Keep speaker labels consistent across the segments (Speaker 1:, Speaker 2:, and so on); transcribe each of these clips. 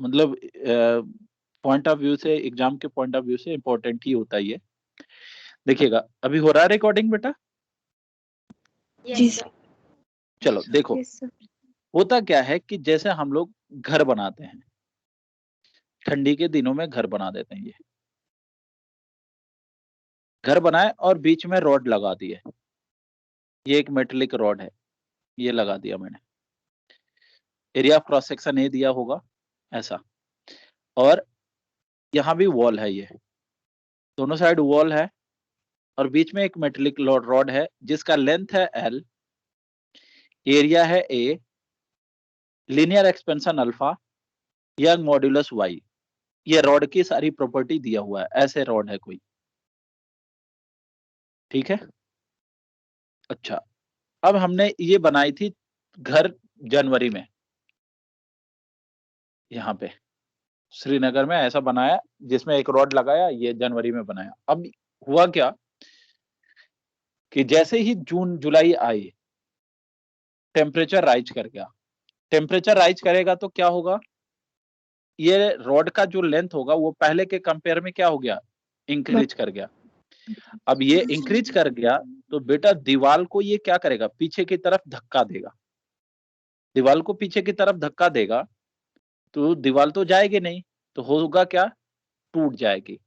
Speaker 1: मतलब point of view से, exam के पॉइंट ऑफ व्यू से इंपॉर्टेंट ही होता है ये। देखिएगा, अभी हो रहा है रिकॉर्डिंग बेटा?
Speaker 2: जी सर।
Speaker 1: चलो देखो,
Speaker 2: यस सर।
Speaker 1: होता क्या है कि जैसे हम लोग घर बनाते हैं, ठंडी के दिनों में घर बना देते हैं, ये घर बनाए और बीच में रॉड लगा दिए, ये एक मेटेलिक रॉड है, ये लगा दिया मैंने, area of cross section A दिया होगा ऐसा, और यहाँ भी वॉल है, ये दोनों साइड वॉल है, और बीच में एक मेटेलिक रॉड है जिसका लेंथ है एल, एरिया है A, linear expansion alpha, Young's modulus Y, ये रॉड की सारी प्रॉपर्टी दिया हुआ है, ऐसे रॉड है कोई, ठीक है। अच्छा, अब हमने ये बनाई थी घर जनवरी में, यहाँ पे श्रीनगर में ऐसा बनाया, जिसमें एक रॉड लगाया, ये जनवरी में बनाया। अब हुआ क्या कि जैसे ही जून जुलाई आई, टेम्परेचर राइज कर गया, टेम्परेचर राइज करेगा तो क्या होगा, ये रॉड का जो लेंथ होगा वो पहले के कंपेयर में क्या हो गया, इंक्रीज कर गया। अब ये इंक्रीज कर गया तो बेटा दीवार को ये क्या करेगा, पीछे की तरफ धक्का देगा, दीवार को पीछे की तरफ धक्का देगा तो दीवार तो जाएगी नहीं, तो होगा क्या, टूट जाएगी।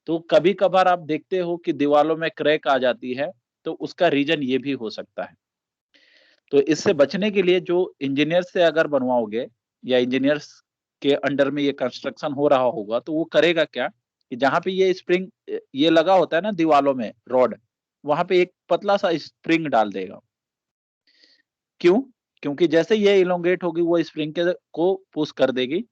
Speaker 1: तो कभी कभार आप देखते हो कि दीवारों में क्रैक आ जाती है, तो उसका रीजन ये भी हो सकता है। तो इससे बचने के लिए जो इंजीनियर से अगर बनवाओगे, या इंजीनियर्स के अंडर में ये कंस्ट्रक्शन हो रहा होगा, तो वो करेगा क्या कि जहां पे ये स्प्रिंग ये लगा होता है ना दीवारों में रॉड, वहां पे एक पतला सा स्प्रिंग डाल देगा। क्यों? क्योंकि जैसे ये इलोंगेट होगी वो स्प्रिंग के को पुश कर देगी,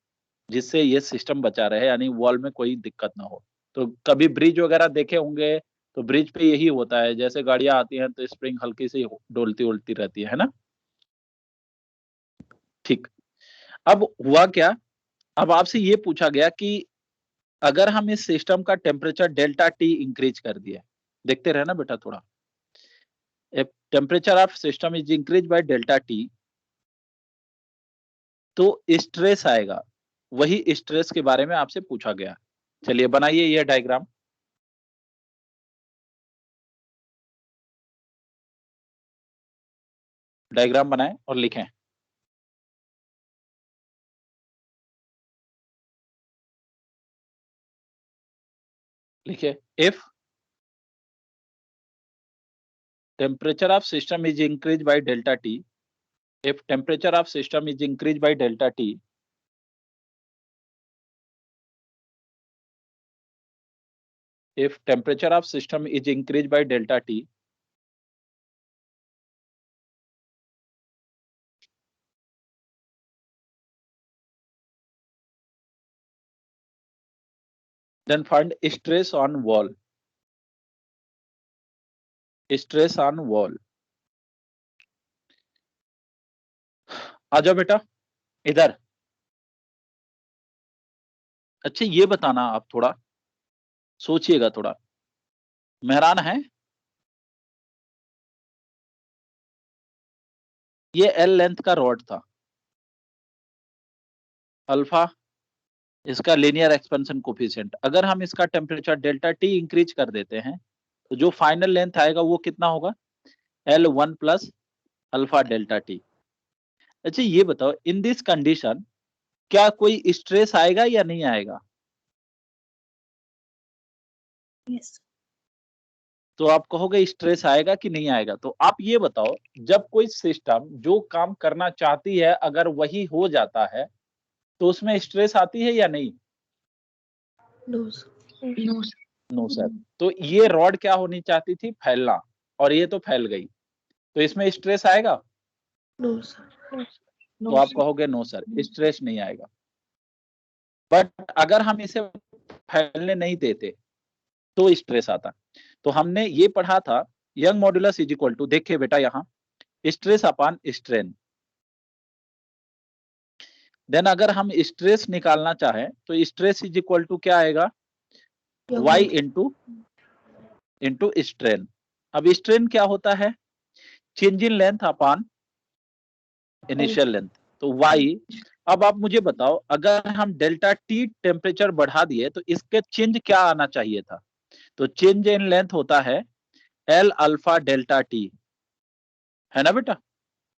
Speaker 1: जिससे ये सिस्टम बचा रहे, यानी वॉल में कोई दिक्कत ना हो। तो कभी ब्रिज वगैरह देखे होंगे, तो ब्रिज पे यही होता है, जैसे गाड़ियां आती हैं तो स्प्रिंग हल्की सी डोलती उलती रहती है ना। ठीक, अब हुआ क्या, अब आपसे ये पूछा गया कि अगर हम इस सिस्टम का टेम्परेचर डेल्टा टी इंक्रीज कर दिए, देखते रहना बेटा थोड़ा, temperature of system is increase by delta T, तो स्ट्रेस आएगा, वही स्ट्रेस के बारे में आपसे पूछा गया। चलिए बनाइए ये डायग्राम, डायग्राम बनाएं और लिखें। लिखिए, if temperature of system is increased by delta T, if temperature of system is increased by delta T, if temperature of system is increased by delta T, then find stress on wall, stress on wall। आ जाओ बेटा इधर। अच्छा ये बताना, आप थोड़ा सोचिएगा, थोड़ा मेहरान है, ये एल लेंथ का रॉड था, अल्फा इसका लीनियर एक्सपेंशन कोफिशिएंट, अगर हम इसका टेम्परेचर डेल्टा टी इंक्रीज कर देते हैं तो जो फाइनल लेंथ आएगा वो कितना होगा, L1 plus alpha delta T. अच्छा ये बताओ, इन दिस कंडीशन क्या कोई स्ट्रेस आएगा या नहीं आएगा?
Speaker 2: यस।
Speaker 1: तो आप कहोगे स्ट्रेस आएगा कि नहीं आएगा, तो आप ये बताओ, जब कोई सिस्टम जो काम करना चाहती है अगर वही हो जाता है तो उसमें स्ट्रेस आती है या नहीं?
Speaker 2: No sir.
Speaker 1: No sir. तो ये रॉड क्या होनी चाहती थी, फैलना, और ये तो फैल गई, तो इसमें स्ट्रेस आएगा?
Speaker 2: No sir.
Speaker 1: तो आप कहोगे नो सर, स्ट्रेस नहीं आएगा। बट अगर हम इसे फैलने नहीं देते तो स्ट्रेस आता। तो हमने ये पढ़ा था, Young modulus is equal to, देखिए बेटा यहाँ, स्ट्रेस अपॉन स्ट्रेन। देन अगर हम स्ट्रेस निकालना चाहें तो स्ट्रेस इज इक्वल टू क्या आएगा, y इंटू स्ट्रेन। अब स्ट्रेन क्या होता है, change in length upon initial length, तो y अब आप मुझे बताओ, अगर हम डेल्टा टी टेम्परेचर बढ़ा दिए तो इसके चेंज क्या आना चाहिए था? तो चेंज इन लेंथ होता है एल अल्फा डेल्टा टी, है ना बेटा,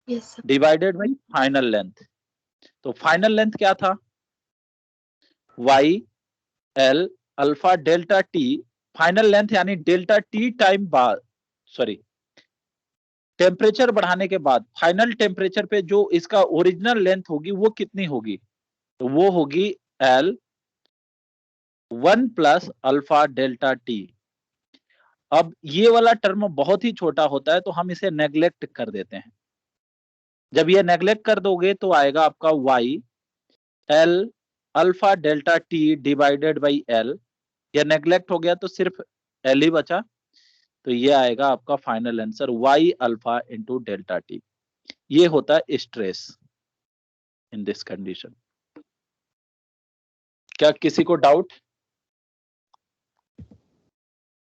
Speaker 2: Yes, sir.
Speaker 1: Divided by final length. तो फाइनल लेंथ क्या था? Y L alpha delta T, final length यानी डेल्टा टी टाइम बाद, सॉरी, टेम्परेचर बढ़ाने के बाद फाइनल टेम्परेचर पे जो इसका ओरिजिनल लेंथ होगी वो कितनी होगी? तो वो होगी L 1 plus alpha delta T. अब ये वाला टर्म बहुत ही छोटा होता है तो हम इसे नेग्लेक्ट कर देते हैं। जब ये नेग्लेक्ट कर दोगे तो आएगा आपका Y L alpha delta T divided by L. ये नेग्लेक्ट हो गया तो सिर्फ एल ही बचा, तो ये आएगा आपका final answer Y alpha into delta T. ये होता है स्ट्रेस इन दिस कंडीशन। क्या किसी को डाउट?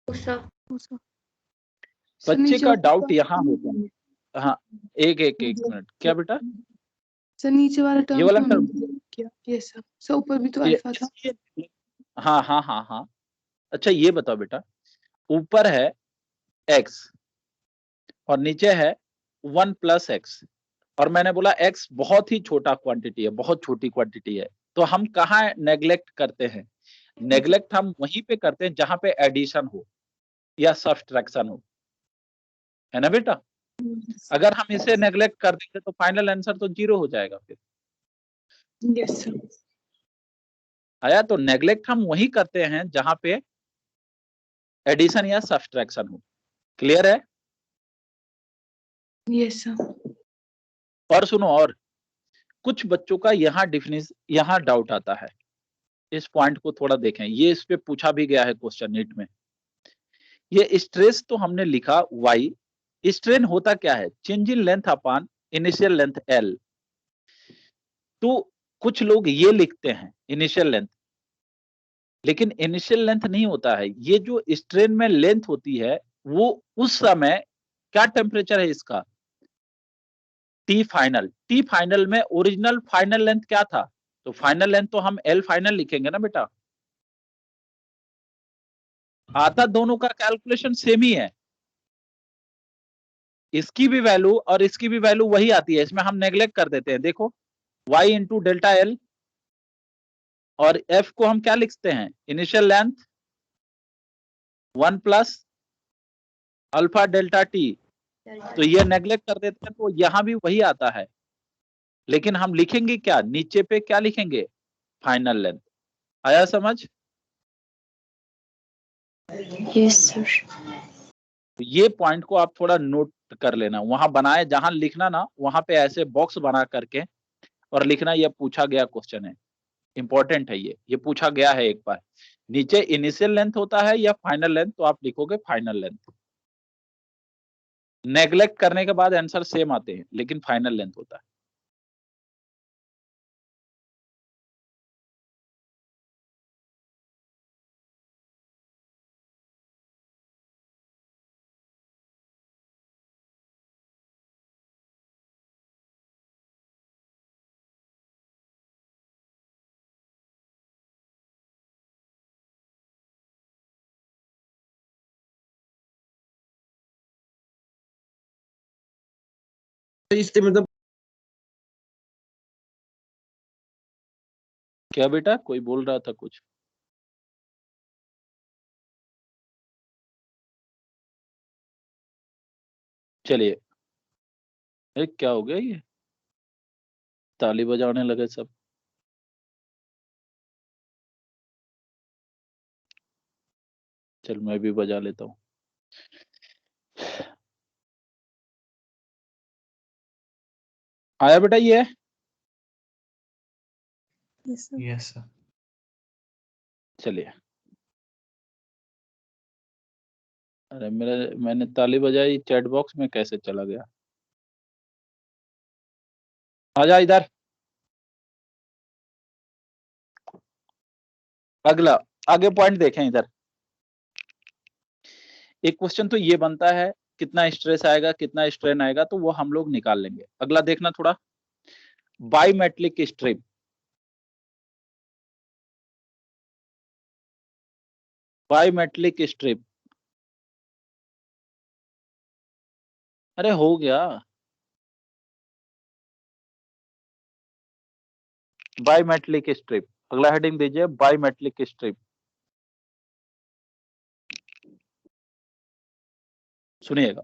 Speaker 2: No, sir.
Speaker 1: बच्चे का डाउट यहाँ होता है। हाँ, एक मिनट, क्या बेटा?
Speaker 3: सर नीचे वाला टर्म
Speaker 1: ये वाला
Speaker 3: तो
Speaker 1: टर्म,
Speaker 3: क्या? Yes sir. सर ऊपर भी तो अल्फा था।
Speaker 1: हाँ हाँ हाँ हाँ। अच्छा ये बताओ बेटा, ऊपर है x और नीचे है 1 प्लस एक्स, और मैंने बोला x बहुत ही छोटा क्वांटिटी है, बहुत छोटी क्वांटिटी है, तो हम कहाँ नेग्लेक्ट करते हैं? नेग्लेक्ट हम वहीं पे करते हैं जहां पे एडिशन हो या सब्ट्रैक्शन हो, है ना बेटा? अगर हम इसे नेग्लेक्ट कर देंगे तो फाइनल आंसर तो 0 हो जाएगा फिर।
Speaker 3: Yes sir.
Speaker 1: आया? तो नेग्लेक्ट हम वही करते हैं जहां पे एडिशन या सब्ट्रैक्शन हो। क्लियर है?
Speaker 3: Yes sir.
Speaker 1: और सुनो, और कुछ बच्चों का यहाँ डाउट आता है, इस पॉइंट को थोड़ा देखें, ये इस पे पूछा भी गया है क्वेश्चन नीट में। ये स्ट्रेस तो हमने लिखा y, स्ट्रेन होता क्या है? Change in length upon initial length l। तो कुछ लोग ये लिखते हैं इनिशियल लेंथ, लेकिन इनिशियल लेंथ नहीं होता है। ये जो स्ट्रेन में लेंथ होती है वो उस समय क्या टेम्परेचर है इसका? T final. टी फाइनल में ओरिजिनल फाइनल लेंथ क्या था? तो फाइनल लेंथ तो हम एल फाइनल लिखेंगे ना बेटा। आता दोनों का कैलकुलेशन सेम ही है, इसकी भी वैल्यू और इसकी भी वैल्यू वही आती है, इसमें हम नेग्लेक्ट कर देते हैं। देखो y इंटू डेल्टा एल, और f को हम क्या लिखते हैं? Initial length 1 plus alpha delta T. तो ये नेग्लेक्ट कर देते हैं तो यहां भी वही आता है, लेकिन हम लिखेंगे क्या? नीचे पे क्या लिखेंगे? Final length. आया समझ?
Speaker 2: Yes, sir.
Speaker 1: ये पॉइंट को आप थोड़ा नोट कर लेना, वहां बनाए जहां लिखना ना, वहां पे ऐसे बॉक्स बना करके और लिखना ये पूछा गया क्वेश्चन है, इंपॉर्टेंट है ये पूछा गया है एक बार। नीचे इनिशियल लेंथ होता है या फाइनल लेंथ, तो आप लिखोगे फाइनल लेंथ। नेग्लेक्ट करने के बाद आंसर सेम आते हैं, लेकिन फाइनल लेंथ होता है।
Speaker 4: इससे मतलब
Speaker 1: क्या बेटा, कोई बोल रहा था कुछ? चलिए, क्या हो गया? ये ताली बजाने लगे सब। चल मैं भी बजा लेता हूँ। आया बेटा ये?
Speaker 2: Yes, sir.
Speaker 4: Yes sir.
Speaker 1: चलिए, अरे मैंने ताली बजाई, चैट बॉक्स में कैसे चला गया? आजा इधर। अगला, आगे पॉइंट देखें इधर। एक क्वेश्चन तो ये बनता है, कितना स्ट्रेस आएगा कितना स्ट्रेन आएगा, तो वो हम लोग निकाल लेंगे। अगला देखना थोड़ा, बायोमेट्रिक स्ट्रिप, बायोमेट्रिक स्ट्रिप, अरे हो गया, बायोमेट्रिक स्ट्रिप, अगला हेडिंग दीजिए बायोमेट्रिक स्ट्रिप। सुनिएगा,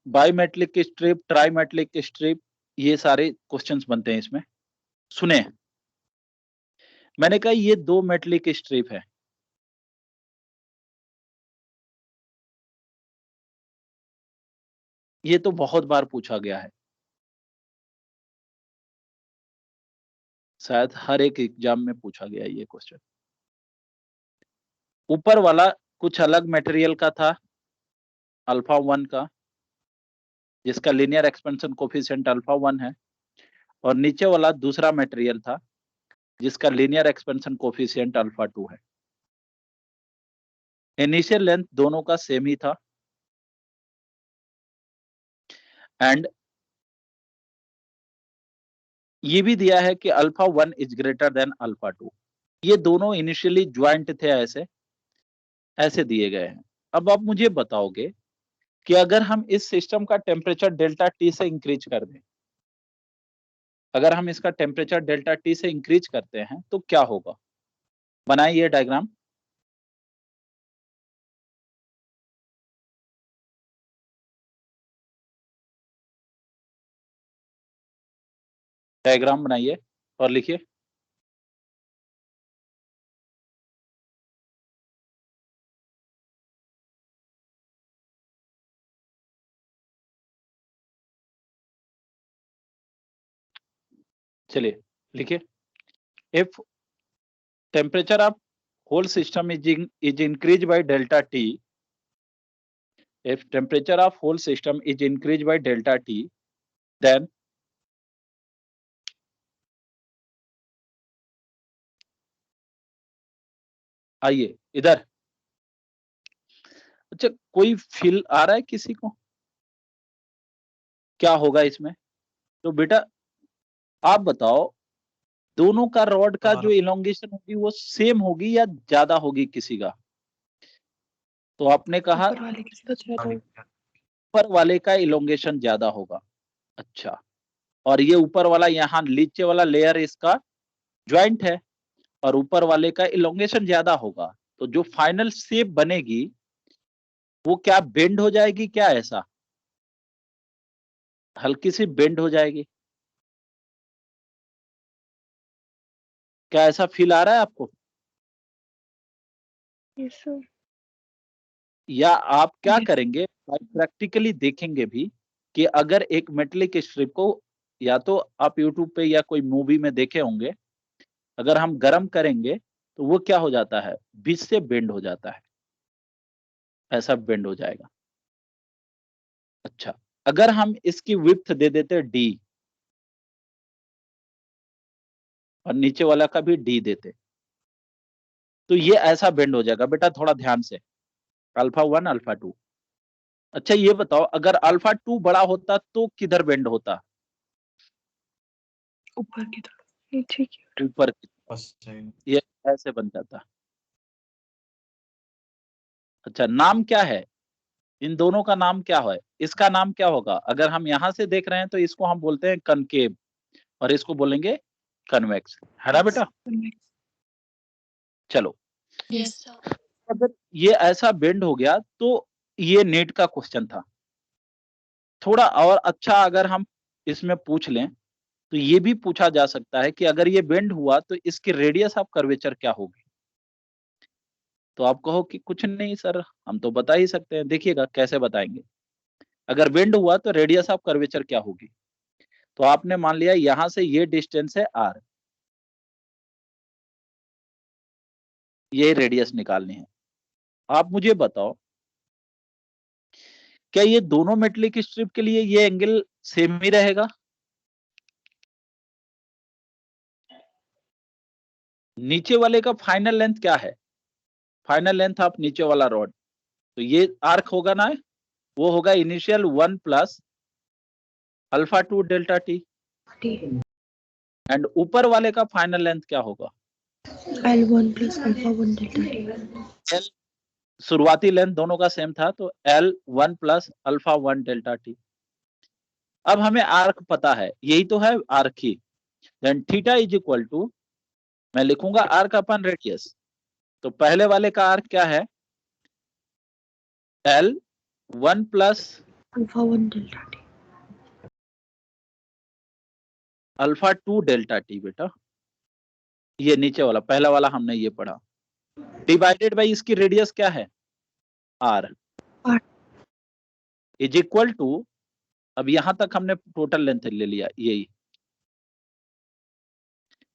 Speaker 1: बायोमेट्रिक स्ट्रिप, ट्राईमेट्रिक स्ट्रिप, ये सारे क्वेश्चंस बनते हैं इसमें। सुने, मैंने कहा ये 2 मेटलिक स्ट्रिप है, ये तो बहुत बार पूछा गया है, शायद हर एक एग्जाम में पूछा गया है ये क्वेश्चन। ऊपर वाला कुछ अलग मटेरियल का था, अल्फा 1 का, जिसका लीनियर एक्सपेंशन कोफिशिएंट अल्फा 1 है, और नीचे वाला दूसरा मटेरियल था जिसका लीनियर एक्सपेंशन कोफिशिएंट अल्फा 2 है। इनिशियल लेंथ दोनों का सेम ही था, एंड ये भी दिया है कि alpha 1 is greater then alpha 2। ये दोनों इनिशियली ज्वाइंट थे, ऐसे दिए गए हैं। अब आप मुझे बताओगे कि अगर हम इस सिस्टम का टेम्परेचर डेल्टा टी से इंक्रीज कर दें, अगर हम इसका टेम्परेचर डेल्टा टी से इंक्रीज करते हैं तो क्या होगा? बनाइए ये डायग्राम। डायग्राम बनाइए और लिखिए। चलिए लिखिए, if temperature of whole system is increased by delta T, if temperature of whole system is increased by delta T, then आइए इधर। अच्छा, कोई फील आ रहा है किसी को क्या होगा इसमें? तो बेटा आप बताओ, दोनों का रॉड का जो इलोंगेशन होगी वो सेम होगी या ज्यादा होगी किसी का? तो आपने कहा
Speaker 3: ऊपर वाले की सोच रहा था।
Speaker 1: ऊपर वाले का इलोंगेशन ज्यादा होगा। अच्छा, और ये ऊपर वाला, यहाँ नीचे वाला लेयर इसका ज्वाइंट है और ऊपर वाले का इलोंगेशन ज्यादा होगा, तो जो फाइनल शेप बनेगी वो क्या बेंड हो जाएगी क्या? ऐसा हल्की सी बेंड हो जाएगी क्या? ऐसा फील आ रहा है आपको?
Speaker 2: Yes, sir.
Speaker 1: या आप क्या
Speaker 3: Yes.
Speaker 1: करेंगे, प्रैक्टिकली देखेंगे भी कि अगर एक मेटलिक स्ट्रिप को, या तो आप यूट्यूब पे या कोई मूवी में देखे होंगे, अगर हम गर्म करेंगे तो वो क्या हो जाता है, बीच से बेंड हो जाता है, ऐसा बेंड हो जाएगा। अच्छा, अगर हम इसकी विड्थ दे देते डी और नीचे वाला का भी डी देते, तो ये ऐसा बेंड हो जाएगा। बेटा थोड़ा ध्यान से, अल्फा 1 अल्फा 2। अच्छा ये बताओ, अगर अल्फा 2 बड़ा होता तो किधर बेंड होता?
Speaker 3: ऊपर की तरफ।
Speaker 2: ठीक है।
Speaker 1: ऊपर की तरफ। ये ऐसे बन जाता। अच्छा, नाम क्या है इन दोनों का? नाम क्या है इसका? नाम क्या होगा? अगर हम यहां से देख रहे हैं तो इसको हम बोलते हैं कनकेव और इसको बोलेंगे कन्वेक्स, है ना बेटा? चलो,
Speaker 2: Yes, sir.
Speaker 1: अगर ये ऐसा बेंड हो गया तो ये नेट का क्वेश्चन था। थोड़ा और अच्छा अगर हम इसमें पूछ लें तो ये भी पूछा जा सकता है कि अगर ये बेंड हुआ तो इसकी रेडियस ऑफ कर्वेचर क्या होगी? तो आप कहो कि कुछ नहीं सर, हम तो बता ही सकते हैं। देखिएगा कैसे बताएंगे। अगर बेंड हुआ तो रेडियस ऑफ कर्वेचर क्या होगी? तो आपने मान लिया यहां से ये डिस्टेंस है r, ये रेडियस निकालनी है। आप मुझे बताओ, क्या ये दोनों मेटलिक स्ट्रिप के लिए ये एंगल सेम ही रहेगा? नीचे वाले का फाइनल लेंथ क्या है? फाइनल लेंथ ऑफ नीचे वाला रॉड, तो ये आर्क होगा ना, वो होगा initial 1 plus alpha 2 delta T.
Speaker 3: T.
Speaker 1: And ऊपर वाले का फाइनल लेंथ क्या होगा?
Speaker 3: L1 plus alpha 1 delta T.
Speaker 1: L शुरुआती लेंथ दोनों का सेम था तो L1 plus alpha 1 delta T. अब हमें आर्क पता है, यही तो है आर्क ही। Then theta is equal to, मैं लिखूंगा आर्क अपन रेडियस। तो पहले वाले का आर्क क्या है? L1 plus
Speaker 3: Alpha 1 delta T.
Speaker 1: Alpha 2 delta T. बेटा ये नीचे वाला पहला वाला हमने ये पढ़ा, डिवाइडेड बाई इसकी रेडियस क्या है? R
Speaker 3: R.
Speaker 1: Is equal to, अब यहां तक हमने टोटल लेंथ ले लिया, यही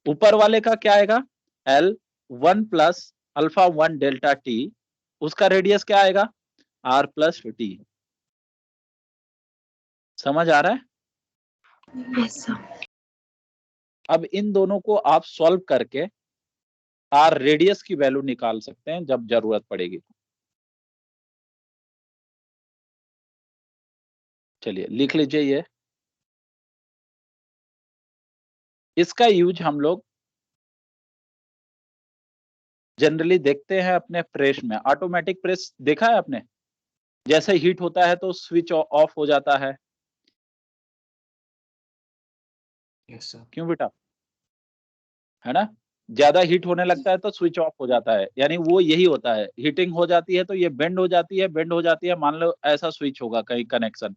Speaker 1: ऊपर वाले का क्या आएगा? L1 plus alpha 1 delta T, उसका रेडियस क्या आएगा? R plus T. समझ आ रहा है?
Speaker 3: Yes, sir.
Speaker 1: अब इन दोनों को आप सॉल्व करके R रेडियस की वैल्यू निकाल सकते हैं जब जरूरत पड़ेगी। चलिए लिख लीजिए ये। इसका यूज हम लोग जनरली देखते हैं अपने प्रेस में। ऑटोमेटिक प्रेस देखा है आपने? जैसे हीट होता है तो स्विच ऑफ हो जाता है।
Speaker 4: Yes sir.
Speaker 1: क्यों बेटा? है ना, ज्यादा हीट होने लगता है तो स्विच ऑफ हो जाता है, यानी वो यही होता है, हीटिंग हो जाती है तो ये बेंड हो जाती है, बेंड हो जाती है। मान लो ऐसा स्विच होगा कहीं कनेक्शन,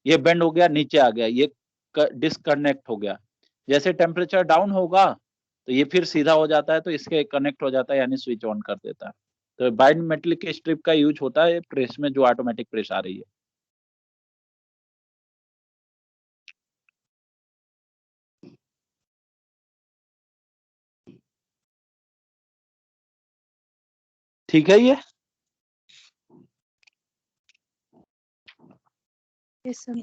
Speaker 1: ये बेंड हो गया, नीचे आ गया, ये डिस्कनेक्ट हो गया। जैसे टेम्परेचर डाउन होगा तो ये फिर सीधा हो जाता है, तो इसके कनेक्ट हो जाता है, यानी स्विच ऑन कर देता है। तो बाइंड मेटलिक स्ट्रिप का यूज होता है प्रेस में, जो ऑटोमेटिक प्रेस आ रही है। ठीक है ये?
Speaker 3: Yes, sir.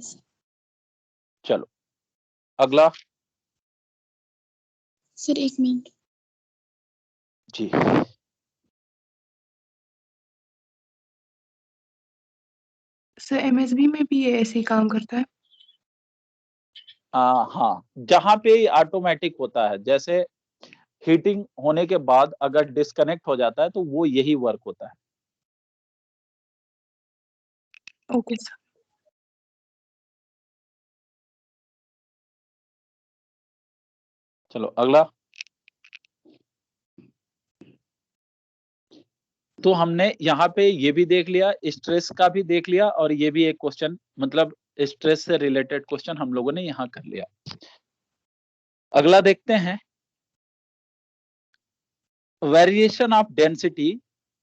Speaker 1: चलो अगला।
Speaker 2: सर एक मिनट।
Speaker 1: जी
Speaker 3: सर MSB में भी ये ऐसे ही काम करता है?
Speaker 1: हाँ, जहां पे ऑटोमेटिक होता है, जैसे हीटिंग होने के बाद अगर डिस्कनेक्ट हो जाता है तो वो यही वर्क होता है।
Speaker 3: Okay sir.
Speaker 1: चलो अगला। तो हमने यहाँ पे ये भी देख लिया, स्ट्रेस का भी देख लिया, और ये भी एक क्वेश्चन, मतलब स्ट्रेस से रिलेटेड क्वेश्चन हम लोगों ने यहाँ कर लिया। अगला देखते हैं, वेरिएशन ऑफ डेंसिटी।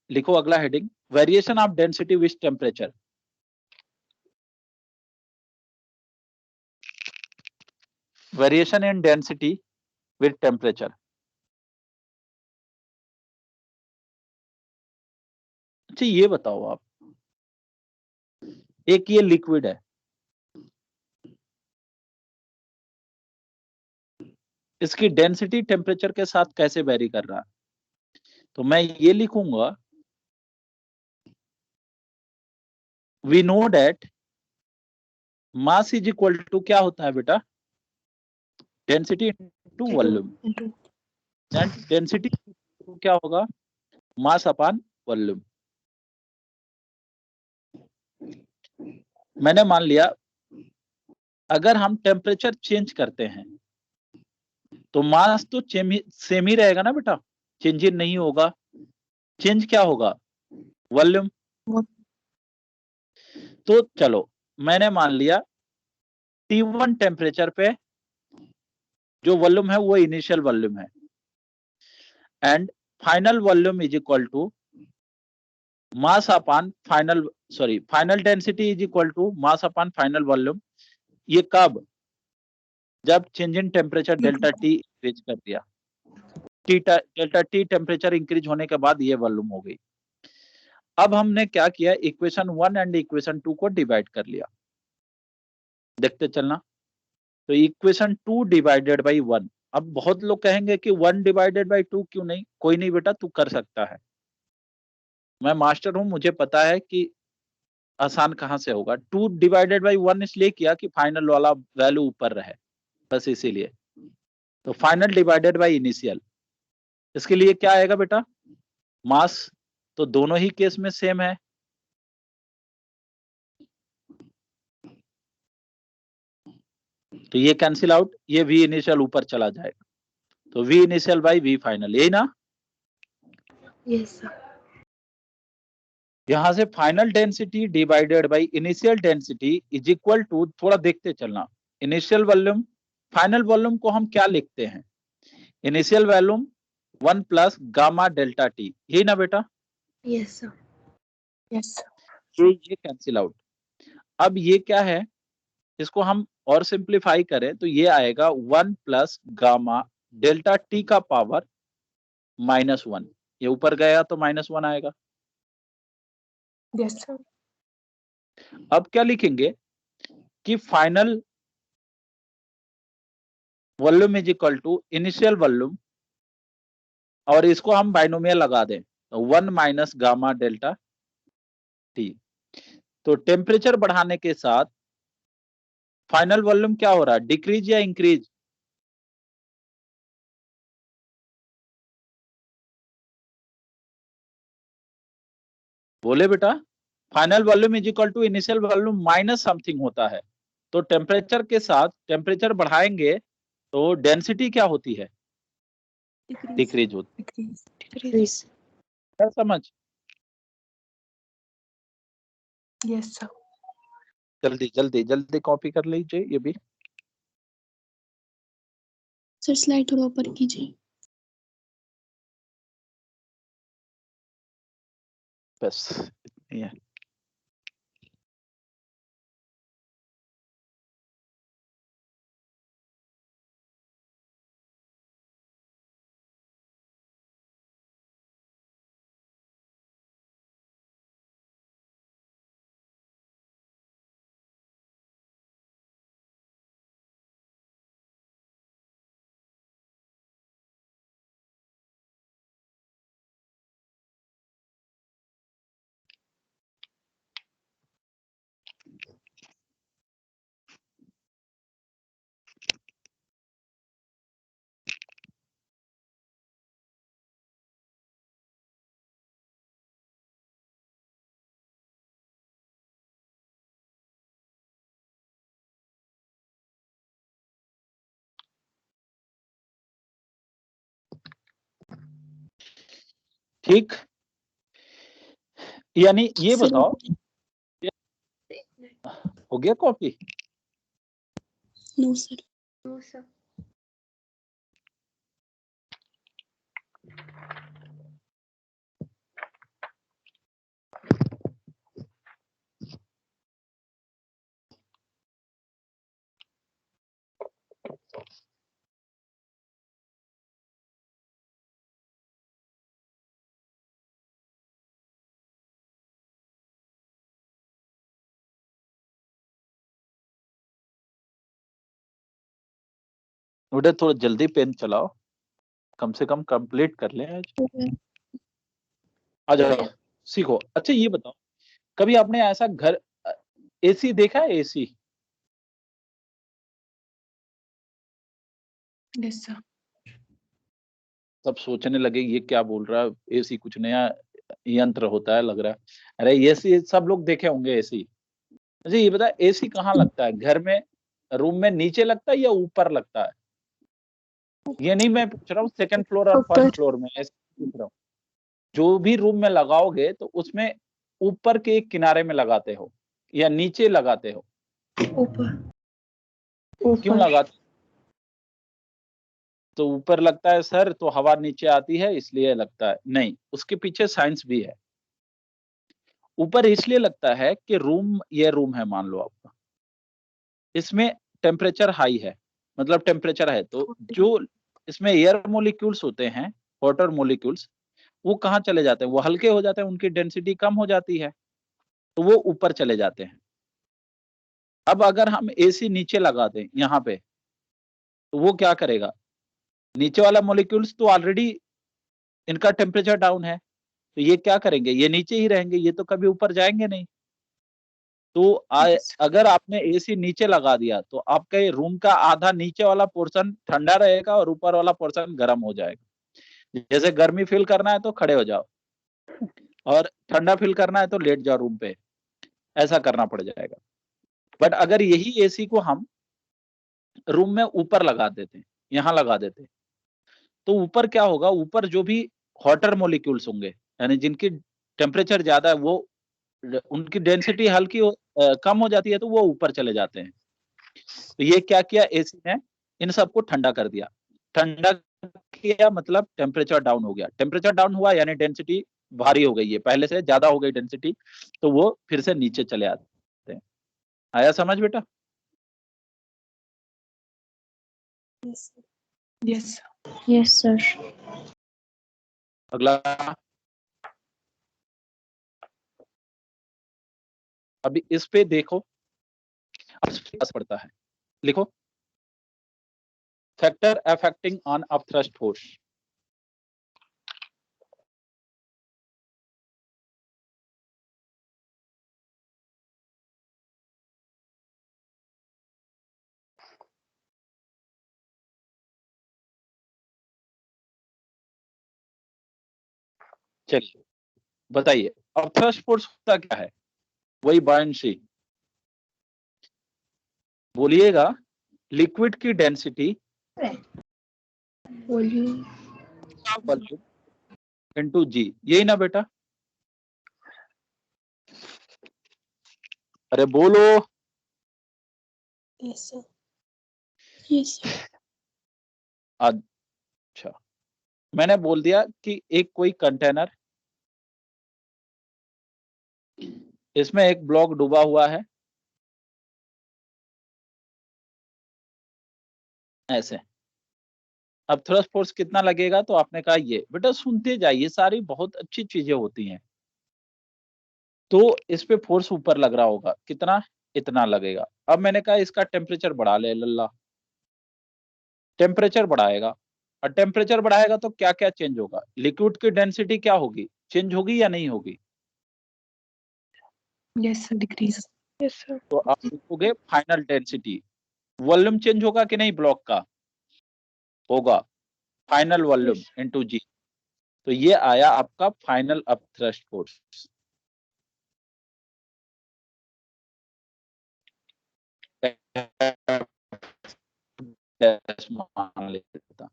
Speaker 1: लिखो अगला heading, variation of density with temperature. Variation in density with temperature. अच्छा ये बताओ आप, एक ये लिक्विड है, इसकी डेंसिटी टेम्परेचर के साथ कैसे वेरी कर रहा है? तो मैं ये लिखूंगा, we know that mass is equal to क्या होता है बेटा? Density into volume. डेंसिटी क्या होगा? Mass upon volume. मैंने मान लिया अगर हम टेम्परेचर चेंज करते हैं तो मास तो सेम ही रहेगा ना बेटा, चेंज नहीं होगा। चेंज क्या होगा? वॉल्यूम। तो चलो मैंने मान लिया T1 टेम्परेचर पे जो वॉल्यूम है वो इनिशियल वॉल्यूम है, and final volume is equal to mass upon final density is equal to mass upon final volume. ये कब? जब change in temperature delta T increase कर दिया, डेल्टा टी टेम्परेचर इंक्रीज होने के बाद ये वॉल्यूम हो गई। अब हमने क्या किया, इक्वेशन 1 एंड इक्वेशन 2 को डिवाइड कर लिया। देखते चलना। तो इक्वेशन 2 डिवाइडेड बाई 1। अब बहुत लोग कहेंगे कि 1 डिवाइडेड बाई 2 क्यों नहीं? कोई नहीं बेटा, तू कर सकता है, मैं मास्टर हूं, मुझे पता है कि आसान कहां से होगा। 2 डिवाइडेड बाई 1 इसलिए किया कि फाइनल वाला वैल्यू ऊपर रहे। बस इसीलिए। तो फाइनल डिवाइडेड बाय इनिशियल, इसके लिए क्या आएगा बेटा, मास तो दोनों ही केस में सेम है, तो ये कैंसिल आउट, ये वी इनिशियल ऊपर चला जाएगा, तो V initial by V final, यही ना।
Speaker 2: Yes sir.
Speaker 1: यहां से final density divided by initial density is equal to, थोड़ा देखते चलना, इनिशियल वॉल्यूम फाइनल वॉल्यूम को हम क्या लिखते हैं, initial volume 1 plus gamma delta T, यही ना बेटा।
Speaker 2: Yes sir.
Speaker 3: Yes sir.
Speaker 1: ये कैंसिल आउट। अब ये क्या है, इसको हम और सिंप्लीफाई करें तो ये आएगा 1 प्लस गामा डेल्टा टी का पावर -1, ये ऊपर गया तो -1 आएगा।
Speaker 3: Yes sir.
Speaker 1: अब क्या लिखेंगे कि final volume is equal to initial volume, और इसको हम बाइनोमियल लगा दें, 1 माइनस गामा डेल्टा टी। तो टेम्परेचर बढ़ाने के साथ फाइनल वॉल्यूम क्या हो रहा है, डिक्रीज या इंक्रीज, बोले बेटा। Final volume is equal to initial volume minus something होता है, तो टेम्परेचर के साथ टेम्परेचर बढ़ाएंगे तो डेंसिटी क्या होती है, डिक्रीज होती
Speaker 2: डिक्रीज।
Speaker 1: है, समझ।
Speaker 3: Yes sir.
Speaker 1: जल्दी जल्दी जल्दी कॉपी कर लीजिए ये भी।
Speaker 2: सर स्लाइड थोड़ा ऊपर कीजिए।
Speaker 1: बस इतनी है। ठीक, यानी ये
Speaker 2: सर,
Speaker 1: बताओ, हो गया copy.
Speaker 2: No sir. No sir.
Speaker 1: बेटा थोड़ा जल्दी पेन चलाओ, कम से कम कंप्लीट कर ले आज। आ जाओ सीखो। अच्छा ये बताओ, कभी आपने ऐसा घर एसी देखा है, एसी?
Speaker 3: Yes sir.
Speaker 1: सब सोचने लगे ये क्या बोल रहा है, एसी कुछ नया यंत्र होता है लग रहा है। अरे एसी सब लोग देखे होंगे एसी। अच्छा ये बता, एसी कहाँ लगता है, घर में रूम में नीचे लगता है या ऊपर लगता है? ये नहीं मैं पूछ रहा हूँ सेकंड फ्लोर और फर्स्ट फ्लोर में, ऐसे पूछ रहा हूँ। जो भी रूम में लगाओगे तो उसमें ऊपर के एक किनारे में लगाते हो या नीचे लगाते हो?
Speaker 2: ऊपर।
Speaker 1: क्यों लगाते? तो ऊपर लगता है सर तो हवा नीचे आती है इसलिए लगता है, नहीं, उसके पीछे साइंस भी है। ऊपर इसलिए लगता है कि रूम, ये रूम है मान लो आपका, इसमें टेम्परेचर हाई है, मतलब टेम्परेचर है, तो जो इसमें एयर मोलिक्यूल्स होते हैं, वाटर मोलिक्यूल्स, वो कहाँ चले जाते हैं, वो हल्के हो जाते हैं, उनकी डेंसिटी कम हो जाती है, तो वो ऊपर चले जाते हैं। अब अगर हम एसी नीचे लगा दें यहाँ पे, तो वो क्या करेगा, नीचे वाला मोलिक्यूल्स तो ऑलरेडी इनका टेम्परेचर डाउन है, तो ये क्या करेंगे, ये नीचे ही रहेंगे, ये तो कभी ऊपर जाएंगे नहीं। तो अगर आपने एसी नीचे लगा दिया तो आपके रूम का आधा नीचे वाला पोर्शन ठंडा रहेगा और ऊपर वाला पोर्शन गर्म हो जाएगा। जैसे गर्मी फील करना है तो खड़े हो जाओ, और ठंडा फील करना है तो लेट जाओ रूम पे, ऐसा करना पड़ जाएगा। बट अगर यही एसी को हम रूम में ऊपर लगा देते, यहाँ लगा देते, तो ऊपर क्या होगा, ऊपर जो भी हॉटर मॉलिक्यूल्स होंगे, यानी जिनकी टेम्परेचर ज्यादा है, वो उनकी डेंसिटी हल्की कम हो जाती है, तो वो ऊपर चले जाते हैं। तो ये क्या किया एसी ने, इन सबको ठंडा कर दिया। ठंडा किया मतलब टेम्परेचर डाउन हो गया। टेम्परेचर डाउन हुआ यानी डेंसिटी भारी हो गई है, पहले से ज्यादा हो गई डेंसिटी, तो वो फिर से नीचे चले आते हैं। आया समझ बेटा?
Speaker 3: Yes
Speaker 2: Yes, sir.
Speaker 1: अगला, अभी इस पे देखो, अब पड़ता है, लिखो factor affecting on upthrust force. चलिए बताइए, अपथ्रस्ट फोर्स होता क्या है? वही बायंसी, बोलिएगा। लिक्विड की डेंसिटी
Speaker 2: Volume.
Speaker 1: इनटू जी, यही ना बेटा? अरे बोलो।
Speaker 2: Yes, sir. Yes, sir.
Speaker 1: अच्छा, मैंने बोल दिया कि एक कोई कंटेनर, इसमें एक ब्लॉक डूबा हुआ है ऐसे। अब थ्रस्ट फोर्स कितना लगेगा? तो आपने कहा ये। बेटा सुनते जाइए, सारी बहुत अच्छी चीजें होती हैं। तो इस पे फोर्स ऊपर लग रहा होगा, कितना? इतना लगेगा। अब मैंने कहा इसका टेम्परेचर बढ़ा ले, लल्ला टेम्परेचर बढ़ाएगा। और टेम्परेचर बढ़ाएगा तो क्या क्या चेंज होगा? लिक्विड की डेंसिटी क्या होगी, चेंज होगी या नहीं होगी?
Speaker 3: Yes decrease.
Speaker 2: Yes, sir.
Speaker 1: तो आप लिखोगे फाइनल डेंसिटी। वॉल्यूम चेंज होगा कि नहीं ब्लॉक का? होगा, फाइनल वॉल्यूम इनटू जी। तो ये आया आपका फाइनल अपथ्रस्ट फोर्स। मान लेता,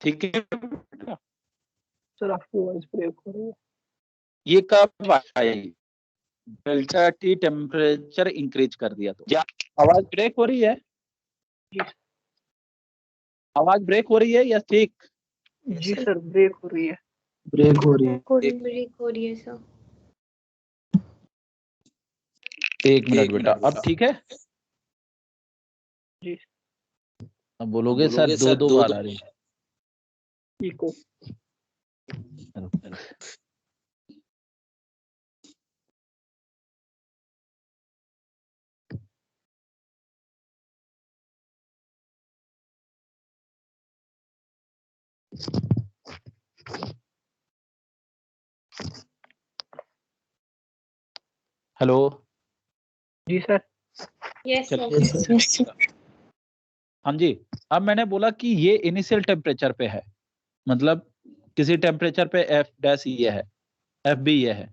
Speaker 1: ठीक है।
Speaker 5: सर आपकी वॉइस ब्रेक हो रही है।
Speaker 1: ये कब आई? डेल्टा टी टेम्परेचर इंक्रीज कर दिया तो। क्या आवाज ब्रेक हो रही है? आवाज ब्रेक हो रही है या ठीक?
Speaker 5: जी सर ब्रेक हो रही है। ब्रेक हो रही है।
Speaker 2: ब्रेक हो रही है सर।
Speaker 1: एक मिनट बेटा, अब ठीक है?
Speaker 5: जी।
Speaker 1: अब बोलोगे सर दो दो बार आ रही है।
Speaker 5: ठीक है।
Speaker 1: हेलो।
Speaker 5: जी सर।
Speaker 2: Yes, sir.
Speaker 1: चलिए।
Speaker 2: Yes, sir.
Speaker 1: हाँ जी। अब मैंने बोला कि ये इनिशियल टेम्परेचर पे है, मतलब किसी टेम्परेचर पे एफ डैश ये है, एफ बी ये है,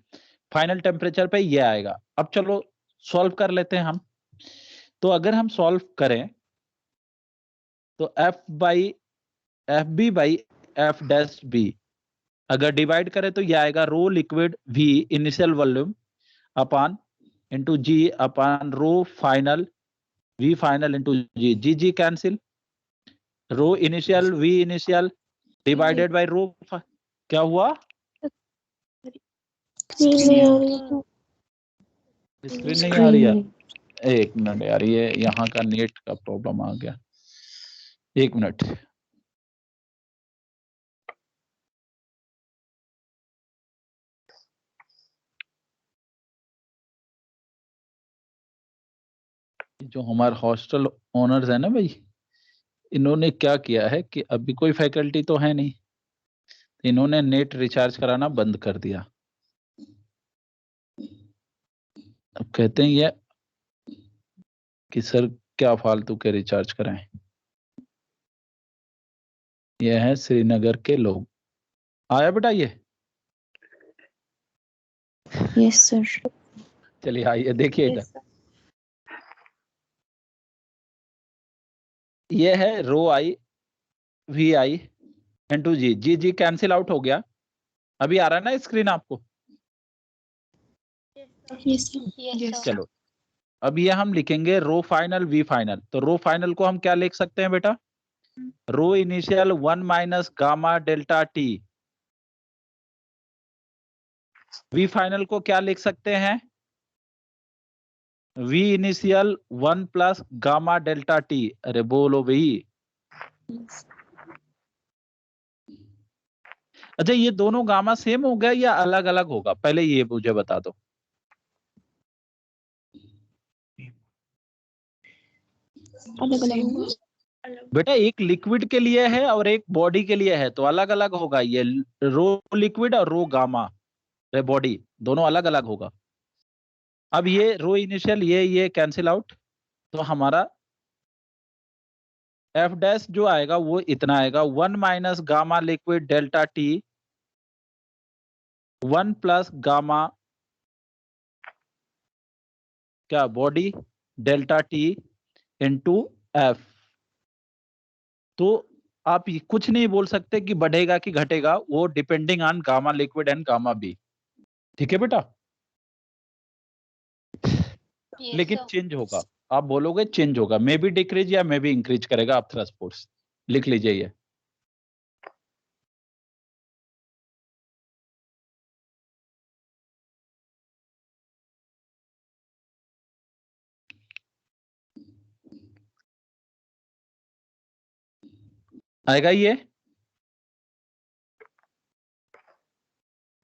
Speaker 1: फाइनल टेम्परेचर पे ये आएगा। अब चलो सॉल्व कर लेते हैं हम। तो अगर हम सॉल्व करें तो F B by F dash B अगर डिवाइड करें तो ये आएगा rho liquid V initial volume upon into G upon rho final V final into G. G G cancel, rho initial V initial divided by rho. क्या हुआ?
Speaker 2: Screen नहीं आ रही है।
Speaker 1: स्क्रीन नहीं आ रही है? एक मिनट यार, ये यहाँ का नेट का प्रॉब्लम आ गया, एक मिनट। जो हमारे हॉस्टल ओनर्स है ना भाई, इन्होंने क्या किया है कि अभी कोई फैकल्टी तो है नहीं, इन्होंने नेट रिचार्ज कराना बंद कर दिया। अब कहते हैं ये कि सर क्या फालतू के रिचार्ज कराएं। ये है श्रीनगर के लोग। आया बेटा ये?
Speaker 2: Yes sir.
Speaker 1: चलिए आइए देखिए इधर।
Speaker 2: Yes sir.
Speaker 1: ये है rho I V I into G. G G cancel out हो गया। अभी आ रहा है ना स्क्रीन आपको?
Speaker 2: Yes sir.
Speaker 3: यस
Speaker 1: चलो अब ये हम लिखेंगे रो फाइनल वी फाइनल। तो रो फाइनल को हम क्या लिख सकते हैं बेटा? Rho initial 1 minus gamma delta T. V final को क्या लिख सकते हैं? V initial 1 plus gamma delta T. अरे बोलो भाई। अच्छा ये दोनों गामा सेम हो गया या अलग अलग होगा? पहले ये मुझे बता दो।
Speaker 2: अलग अलग।
Speaker 1: बेटा एक लिक्विड के लिए है और एक बॉडी के लिए है तो अलग अलग होगा। ये रो लिक्विड और रो गामा बॉडी दोनों अलग अलग होगा। अब ये रो इनिशियल ये कैंसिल आउट। तो हमारा एफ डैश जो आएगा वो इतना आएगा 1 minus gamma liquid delta T 1 plus gamma क्या body delta T into F. तो आप ये कुछ नहीं बोल सकते कि बढ़ेगा कि घटेगा, वो depending on gamma liquid and gamma B. ठीक है बेटा? लेकिन चेंज होगा। आप बोलोगे चेंज होगा, मे बी डिक्रीज या मे बी इंक्रीज करेगा। आप थ्रस्ट फोर्स लिख लीजिए ये। आएगा ये?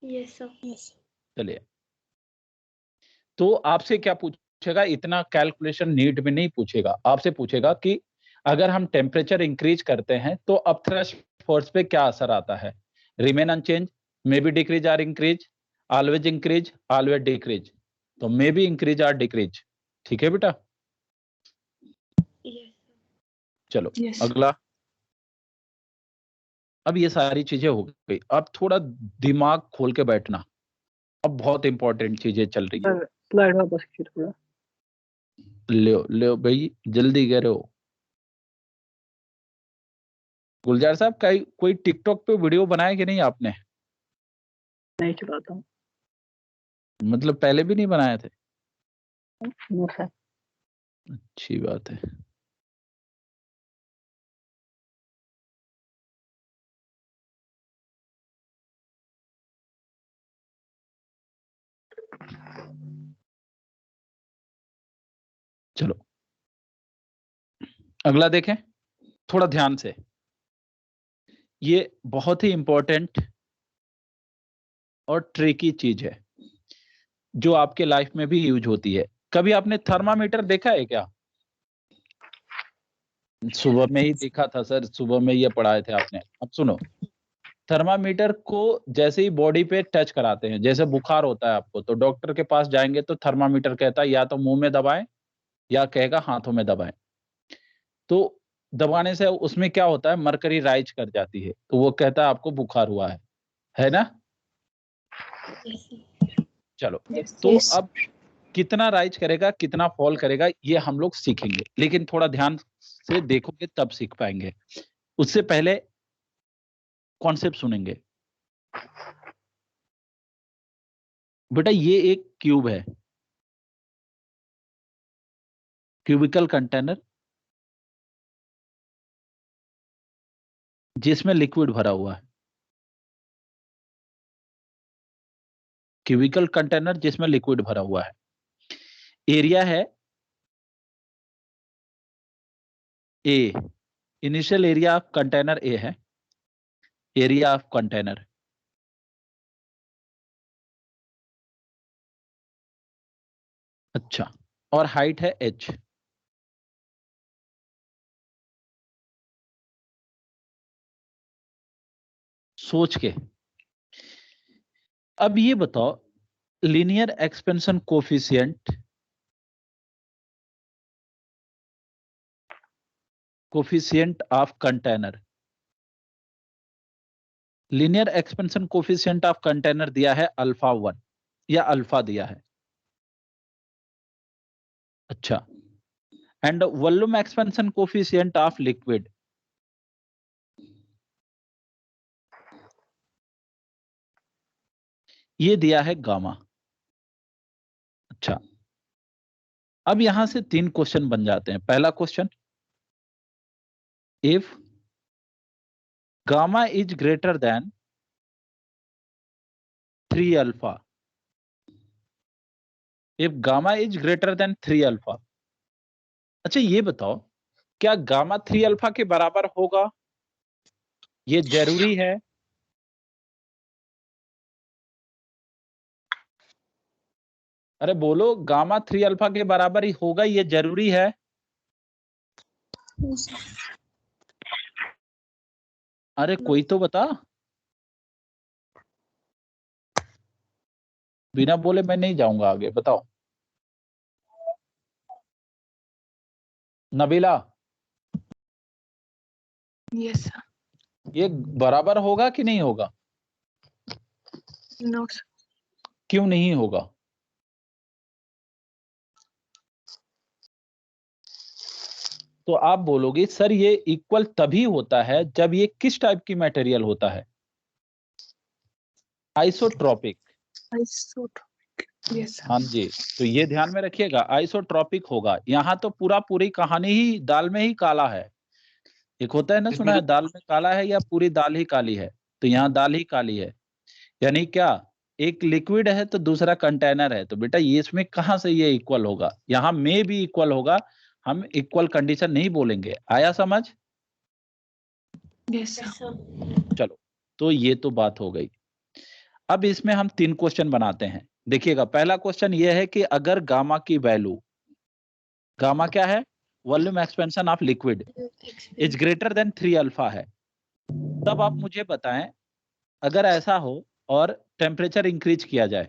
Speaker 2: Yes sir.
Speaker 1: चलिए तो आपसे क्या पूछेगा? इतना कैलकुलेशन नीट में नहीं पूछेगा। आपसे पूछेगा कि अगर हम टेम्परेचर इंक्रीज करते हैं तो अब थ्रस्ट फोर्स पे क्या असर आता है? Remain unchange, may be decrease or increase, always increase, always decrease. तो may be increase or decrease. ठीक है बेटा? चलो
Speaker 3: यस
Speaker 1: अगला। अब ये सारी चीजें हो गई। अब थोड़ा दिमाग खोल के बैठना। अब बहुत इंपॉर्टेंट चीजें चल रही है।
Speaker 5: सर स्लाइड वापस खींच थोड़ा।
Speaker 1: ले भाई जल्दी कह रहे हो। गुलजार साहब कोई टिकटॉक पे वीडियो बनाया कि नहीं आपने?
Speaker 5: नहीं चलाता हूँ।
Speaker 1: मतलब पहले भी नहीं बनाए थे?
Speaker 5: No sir.
Speaker 1: अच्छी बात है। चलो अगला देखें थोड़ा ध्यान से। ये बहुत ही इंपॉर्टेंट और ट्रिकी चीज है जो आपके लाइफ में भी यूज होती है। कभी आपने थर्मामीटर देखा है क्या? सुबह में ही देखा था सर, सुबह में ये पढ़ाए थे आपने। अब सुनो, थर्मामीटर को जैसे ही बॉडी पे टच कराते हैं, जैसे बुखार होता है आपको, तो डॉक्टर के पास जाएंगे तो थर्मामीटर कहता है या तो मुंह में दबाएं या कहेगा हाथों में दबाएं। तो दबाने से उसमें क्या होता है, मरकरी राइज कर जाती है, तो वो कहता है आपको बुखार हुआ है ना? चलो तो अब कितना राइज करेगा कितना फॉल करेगा ये हम लोग सीखेंगे, लेकिन थोड़ा ध्यान से देखोगे तब सीख पाएंगे। उससे पहले कॉन्सेप्ट सुनेंगे। बेटा ये एक क्यूब है, क्यूबिकल कंटेनर जिसमें लिक्विड भरा हुआ है। क्यूबिकल कंटेनर जिसमें लिक्विड भरा हुआ है। एरिया है A. Initial area of container A है। एरिया ऑफ कंटेनर अच्छा, और हाइट है h। सोच के अब ये बताओ linear expansion coefficient coefficient of container, linear expansion coefficient of container दिया है अल्फा 1 या अल्फा दिया है। अच्छा, and volume expansion coefficient of liquid, ये दिया है गामा। अच्छा, अब यहां से 3 क्वेश्चन बन जाते हैं। पहला question, if gamma is greater than 3 alpha, if gamma is greater than 3 alpha. अच्छा, ये बताओ क्या गामा 3 अल्फा के बराबर होगा? ये जरूरी है? अरे बोलो, गामा 3 अल्फा के बराबर ही होगा, ये जरूरी है?
Speaker 2: Yes, sir.
Speaker 1: अरे कोई तो बता, बिना बोले मैं नहीं जाऊंगा आगे, बताओ। Nabila,
Speaker 3: Yes, sir.
Speaker 1: ये बराबर होगा कि नहीं होगा?
Speaker 3: No, sir.
Speaker 1: क्यों नहीं होगा? तो आप बोलोगे सर ये इक्वल तभी होता है जब ये किस टाइप की मटेरियल होता है? आइसोट्रॉपिक।
Speaker 3: Isotropic. Yes, sir.
Speaker 1: हाँ जी, तो ये ध्यान में रखिएगा, आइसोट्रॉपिक होगा। यहाँ तो पूरी कहानी ही दाल में ही काला है। एक होता है ना, सुना है दाल में काला है या पूरी दाल ही काली है, तो यहाँ दाल ही काली है। यानी क्या, एक लिक्विड है तो दूसरा कंटेनर है, तो बेटा ये इसमें कहां से ये इक्वल होगा? यहाँ में भी इक्वल होगा, हम इक्वल कंडीशन नहीं बोलेंगे। आया समझ?
Speaker 3: Yes, sir.
Speaker 1: चलो, तो ये तो बात हो गई। अब इसमें हम 3 क्वेश्चन बनाते हैं। देखिएगा, पहला क्वेश्चन ये है कि अगर गामा की वैल्यू, गामा क्या है? Volume expansion of liquid is greater than 3 alpha है, तब आप मुझे बताएं, अगर ऐसा हो और टेम्परेचर इंक्रीज किया जाए,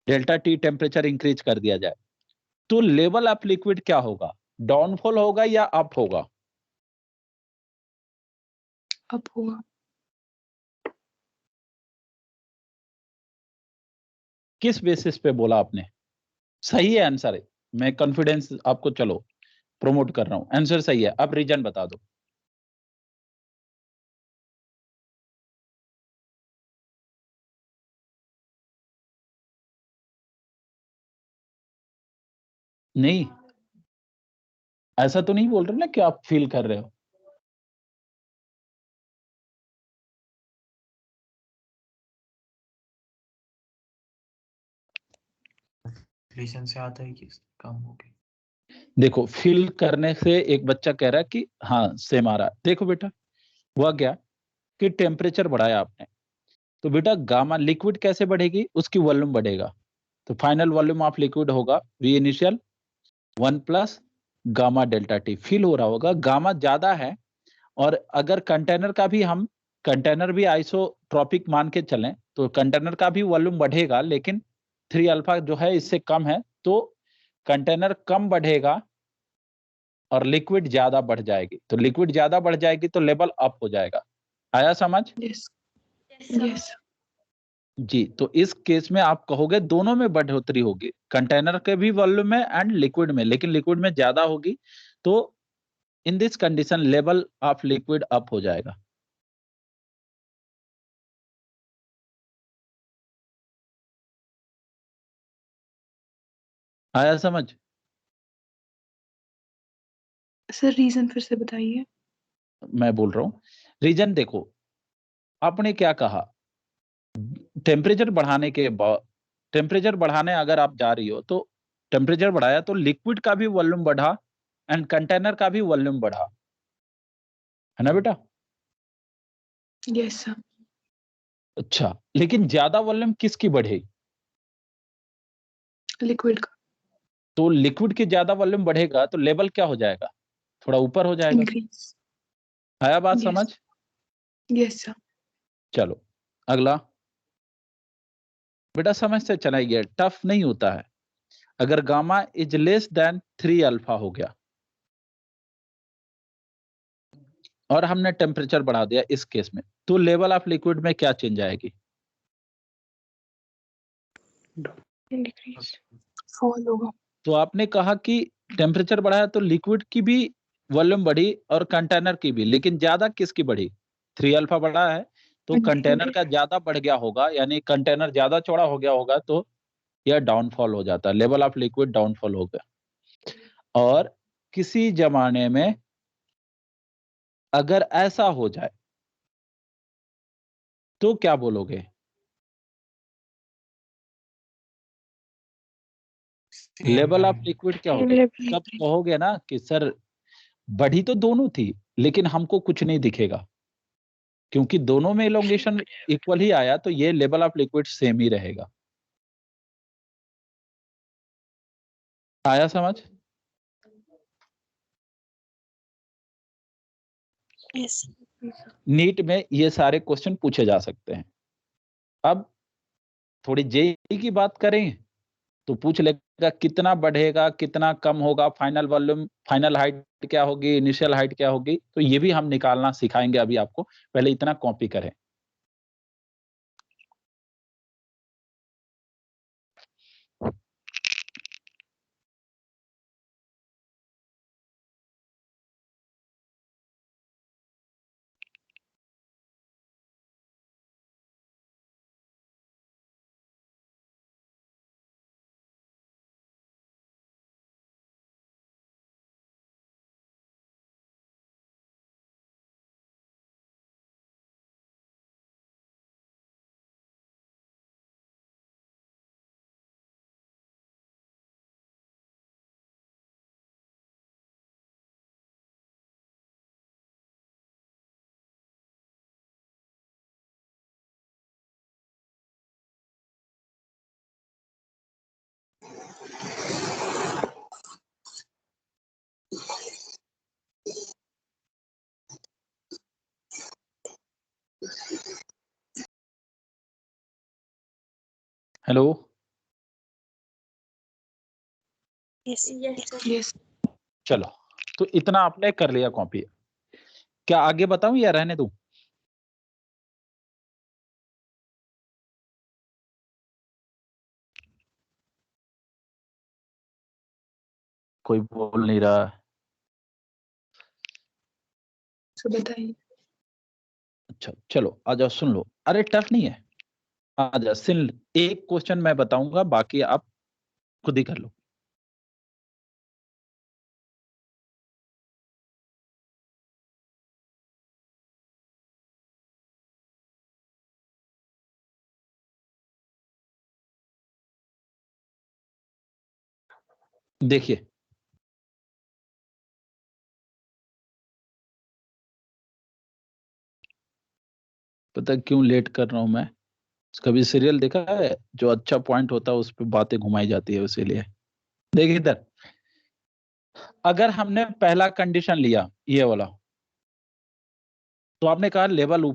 Speaker 1: डेल्टा टी टेम्परेचर इंक्रीज कर दिया जाए, तो लेवल ऑफ लिक्विड क्या होगा? डाउनफॉल होगा या अप होगा?
Speaker 3: Up होगा.
Speaker 1: किस बेसिस पे बोला आपने? सही है आंसर, मैं कॉन्फिडेंस आपको चलो प्रमोट कर रहा हूं, आंसर सही है। अब रीजन बता दो। नहीं, ऐसा तो नहीं बोल रहे ना कि आप फील कर रहे हो।
Speaker 4: रिलेशन से आता है कि कम हो गई।
Speaker 1: देखो, फील करने से एक बच्चा कह रहा है कि हाँ सेम आ रहा है। देखो बेटा, हुआ क्या कि टेम्परेचर बढ़ाया आपने, तो बेटा गामा लिक्विड कैसे बढ़ेगी? उसकी वॉल्यूम बढ़ेगा, तो फाइनल वॉल्यूम ऑफ लिक्विड होगा V initial 1 plus gamma delta T. Feel हो रहा होगा, गामा ज्यादा है, और अगर कंटेनर का भी हम, कंटेनर भी आइसोट्रॉपिक मान के चलें तो कंटेनर का भी वॉल्यूम बढ़ेगा, लेकिन 3 अल्फा जो है इससे कम है, तो कंटेनर कम बढ़ेगा और लिक्विड ज्यादा बढ़ जाएगी। तो लिक्विड ज्यादा बढ़ जाएगी तो लेवल अप हो जाएगा। आया समझ?
Speaker 3: Yes. Yes.
Speaker 1: जी, तो इस केस में आप कहोगे दोनों में बढ़ोतरी होगी, कंटेनर के भी वॉल्यूम में एंड लिक्विड में, लेकिन लिक्विड में ज्यादा होगी, तो in this condition level of liquid up हो जाएगा। आया समझ?
Speaker 3: सर रीजन फिर से बताइए.
Speaker 1: मैं बोल रहा हूं रीजन। देखो, आपने क्या कहा, टेम्परेचर बढ़ाने के बाद, टेम्परेचर बढ़ाने अगर आप जा रही हो तो टेम्परेचर बढ़ाया तो लिक्विड का भी वॉल्यूम बढ़ा एंड कंटेनर का भी वॉल्यूम बढ़ा, है ना बेटा?
Speaker 3: Yes, sir.
Speaker 1: अच्छा, लेकिन ज्यादा वॉल्यूम किसकी बढ़ेगी?
Speaker 3: Liquid का.
Speaker 1: तो लिक्विड की ज्यादा वॉल्यूम बढ़ेगा तो लेवल क्या हो जाएगा? थोड़ा ऊपर हो जाएगा।
Speaker 3: Increase.
Speaker 1: आया बात
Speaker 3: Yes.
Speaker 1: समझ?
Speaker 3: Yes, sir.
Speaker 1: चलो अगला। बेटा समझते चला गया, टफ नहीं होता है। अगर gamma is less than 3 alpha हो गया, और हमने टेम्परेचर बढ़ा दिया इस केस में, तो लेवल ऑफ लिक्विड में क्या चेंज आएगी?
Speaker 3: डिक्रीज, फॉल होगा।
Speaker 1: तो आपने कहा कि टेम्परेचर बढ़ाया तो लिक्विड की भी वॉल्यूम बढ़ी और कंटेनर की भी, लेकिन ज्यादा किसकी बढ़ी? 3 अल्फा बढ़ा है तो कंटेनर का ज्यादा बढ़ गया होगा, यानी कंटेनर ज्यादा चौड़ा हो गया होगा, तो यह डाउनफॉल हो जाता है, लेवल ऑफ लिक्विड डाउनफॉल हो गया। और किसी जमाने में अगर ऐसा हो जाए तो क्या बोलोगे? लेवल ऑफ लिक्विड क्या होगा? तब कहोगे ना कि सर बढ़ी तो दोनों थी लेकिन हमको कुछ नहीं दिखेगा, क्योंकि दोनों में इलोंगेशन इक्वल ही आया, तो ये लेवल ऑफ लिक्विड सेम ही रहेगा। आया समझ?
Speaker 2: Yes.
Speaker 1: नीट में ये सारे क्वेश्चन पूछे जा सकते हैं। अब थोड़ी जेई की बात करें तो पूछ लेगा कितना बढ़ेगा, कितना कम होगा, फाइनल वॉल्यूम, फाइनल हाइट क्या होगी, इनिशियल हाइट क्या होगी, तो ये भी हम निकालना सिखाएंगे अभी आपको, पहले इतना कॉपी करें। Hello,
Speaker 2: Yes.
Speaker 3: यस
Speaker 1: चलो तो इतना आपने कर लिया कॉपी, क्या आगे बताऊं या रहने दूं? कोई बोल नहीं रहा।
Speaker 3: तो बताइए।
Speaker 1: अच्छा चलो आ जाओ, सुन लो, अरे टफ नहीं है, आ जाओ सुन। एक क्वेश्चन मैं बताऊंगा, बाकी आप खुद ही कर लो। देखिए, पता है क्यों लेट कर रहा हूं मैं? कभी सीरियल देखा है जो अच्छा पॉइंट होता है उस पर बातें घुमाई जाती है, इसीलिए। देखिए इधर, अगर हमने पहला कंडीशन लिया ये वाला, तो आपने कहा लेवल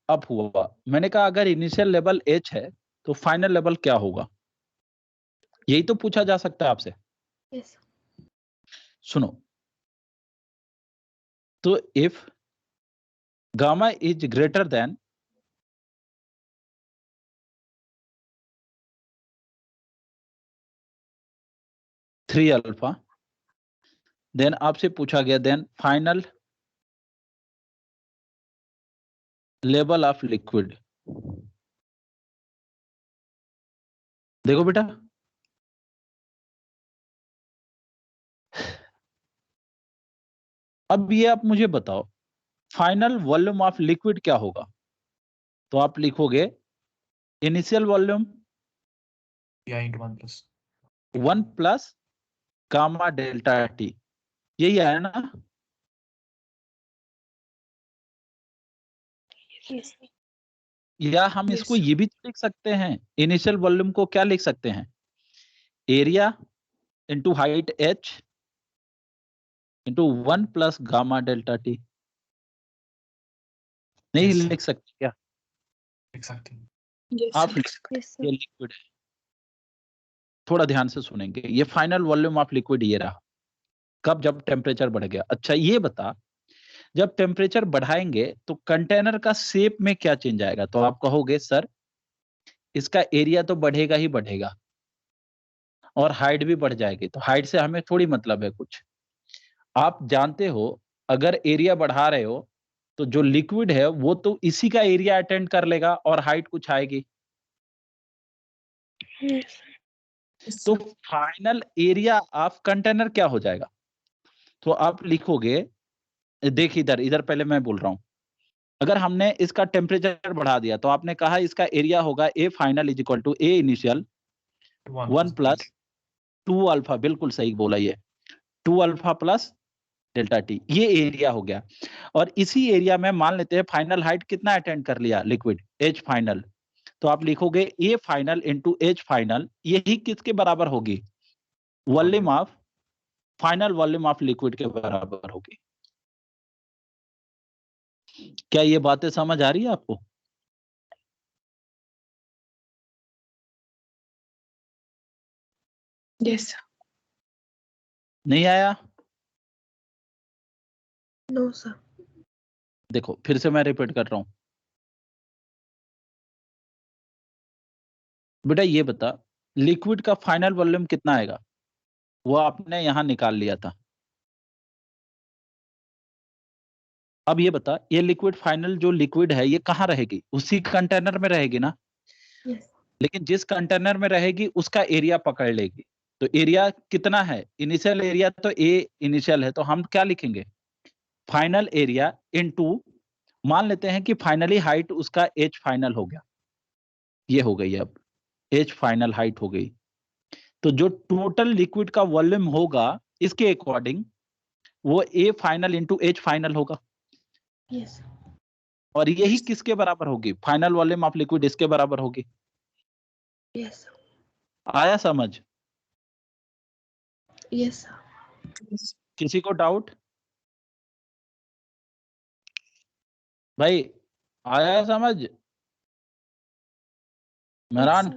Speaker 1: अप हुआ, मैंने कहा अगर इनिशियल लेवल एच है तो फाइनल लेवल क्या होगा? यही तो पूछा जा सकता है आपसे।
Speaker 2: Yes.
Speaker 1: सुनो, तो if gamma is greater than 3 alpha, then आपसे पूछा गया then final level of liquid. देखो बेटा, अब ये आप मुझे बताओ फाइनल वॉल्यूम ऑफ लिक्विड क्या होगा? तो आप लिखोगे इनिशियल वॉल्यूम
Speaker 4: या into 1 plus
Speaker 1: 1 plus gamma delta T, यही आया ना?
Speaker 2: Yes.
Speaker 1: या हम
Speaker 3: Yes.
Speaker 1: इसको ये भी लिख सकते हैं, इनिशियल वॉल्यूम को क्या लिख सकते हैं? Area into height H into 1 plus gamma delta T. नहीं
Speaker 4: Yes, sir.
Speaker 1: लिख सकते क्या?
Speaker 4: लिख सकते हैं।
Speaker 3: यस
Speaker 1: आप
Speaker 2: Yes, sir.
Speaker 1: ये लिक्विड है, थोड़ा ध्यान से सुनेंगे, ये फाइनल वॉल्यूम ऑफ लिक्विड ये रहा। कब? जब टेम्परेचर बढ़ गया। अच्छा ये बता, जब टेम्परेचर बढ़ाएंगे तो कंटेनर का शेप में क्या चेंज आएगा? तो आप कहोगे सर इसका एरिया तो बढ़ेगा ही बढ़ेगा और हाइट भी बढ़ जाएगी। तो हाइट से हमें थोड़ी मतलब है कुछ। आप जानते हो अगर एरिया बढ़ा रहे हो तो जो लिक्विड है वो तो इसी का एरिया अटेंड कर लेगा और हाइट कुछ आएगी।
Speaker 2: Yes.
Speaker 1: तो फाइनल एरिया ऑफ कंटेनर क्या हो जाएगा? तो आप लिखोगे, देखिए इधर इधर पहले मैं बोल रहा हूं, अगर हमने इसका टेम्परेचर बढ़ा दिया तो आपने कहा इसका एरिया होगा A final is equal to A initial 1 plus 2 alpha, बिल्कुल सही बोला ये, 2 अल्फा प्लस डेल्टा टी, ये एरिया हो गया। और इसी एरिया में मान लेते हैं फाइनल हाइट कितना अटेंड कर लिया लिक्विड, एच फाइनल, तो आप लिखोगे A final into H final, यही किसके बराबर होगी? Volume of final volume of liquid के बराबर होगी। क्या ये बातें समझ आ रही है आपको?
Speaker 3: Yes.
Speaker 1: नहीं आया?
Speaker 2: No, sir.
Speaker 1: देखो फिर से मैं रिपीट कर रहा हूं, बेटा ये बता लिक्विड का फाइनल वॉल्यूम कितना आएगा? वो आपने यहां निकाल लिया था। अब ये बता ये लिक्विड फाइनल जो लिक्विड है ये कहां रहेगी? उसी कंटेनर में रहेगी ना?
Speaker 2: Yes.
Speaker 1: लेकिन जिस कंटेनर में रहेगी उसका एरिया पकड़ लेगी। तो एरिया कितना है? इनिशियल एरिया तो ए इनिशियल है, तो हम क्या लिखेंगे? फाइनल एरिया इनटू, मान लेते हैं कि फाइनली हाइट उसका एच फाइनल हो गया, ये हो गई, अब एच फाइनल हाइट हो गई। तो जो टोटल लिक्विड का वॉल्यूम होगा इसके अकॉर्डिंग वो A final into H final होगा।
Speaker 2: Yes.
Speaker 1: और यही किसके बराबर होगी? फाइनल वॉल्यूम ऑफ लिक्विड इसके बराबर होगी।
Speaker 2: Yes.
Speaker 1: आया समझ?
Speaker 2: Yes, sir.
Speaker 1: किसी को डाउट? भाई आया समझ? Mehran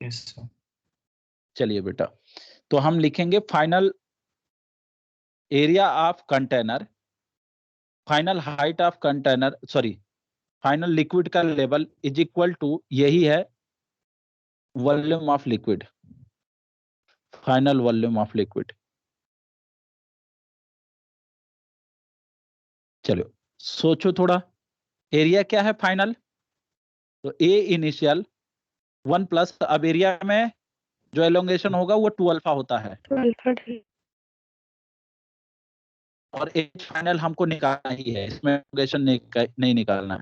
Speaker 4: yes sir.
Speaker 1: चलिए बेटा, तो हम लिखेंगे final area of container, final height of container, sorry final liquid का लेवल इज इक्वल टू, यही है volume of liquid, final volume of liquid. चलो सोचो थोड़ा, एरिया क्या है फाइनल? तो ए इनिशियल 1 प्लस, अब एरिया में जो एलोंगेशन होगा वो 2 अल्फा होता है,
Speaker 2: 12
Speaker 1: और एच फाइनल हमको निकालना ही है, इसमें एलोंगेशन नहीं निकालना है।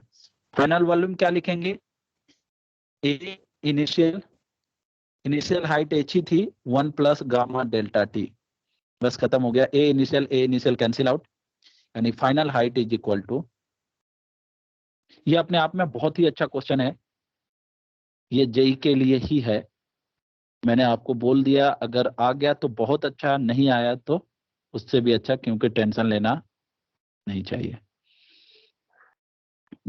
Speaker 1: फाइनल वॉल्यूम क्या लिखेंगे? ए इनिशियल, इनिशियल हाइट एच ही थी, 1 प्लस गामा डेल्टा टी, बस खत्म हो गया। ए इनिशियल कैंसिल आउट, यानी final height is equal to, ये अपने आप में बहुत ही अच्छा क्वेश्चन है, ये जेई के लिए ही है। मैंने आपको बोल दिया, अगर आ गया तो बहुत अच्छा, नहीं आया तो उससे भी अच्छा, क्योंकि टेंशन लेना नहीं चाहिए।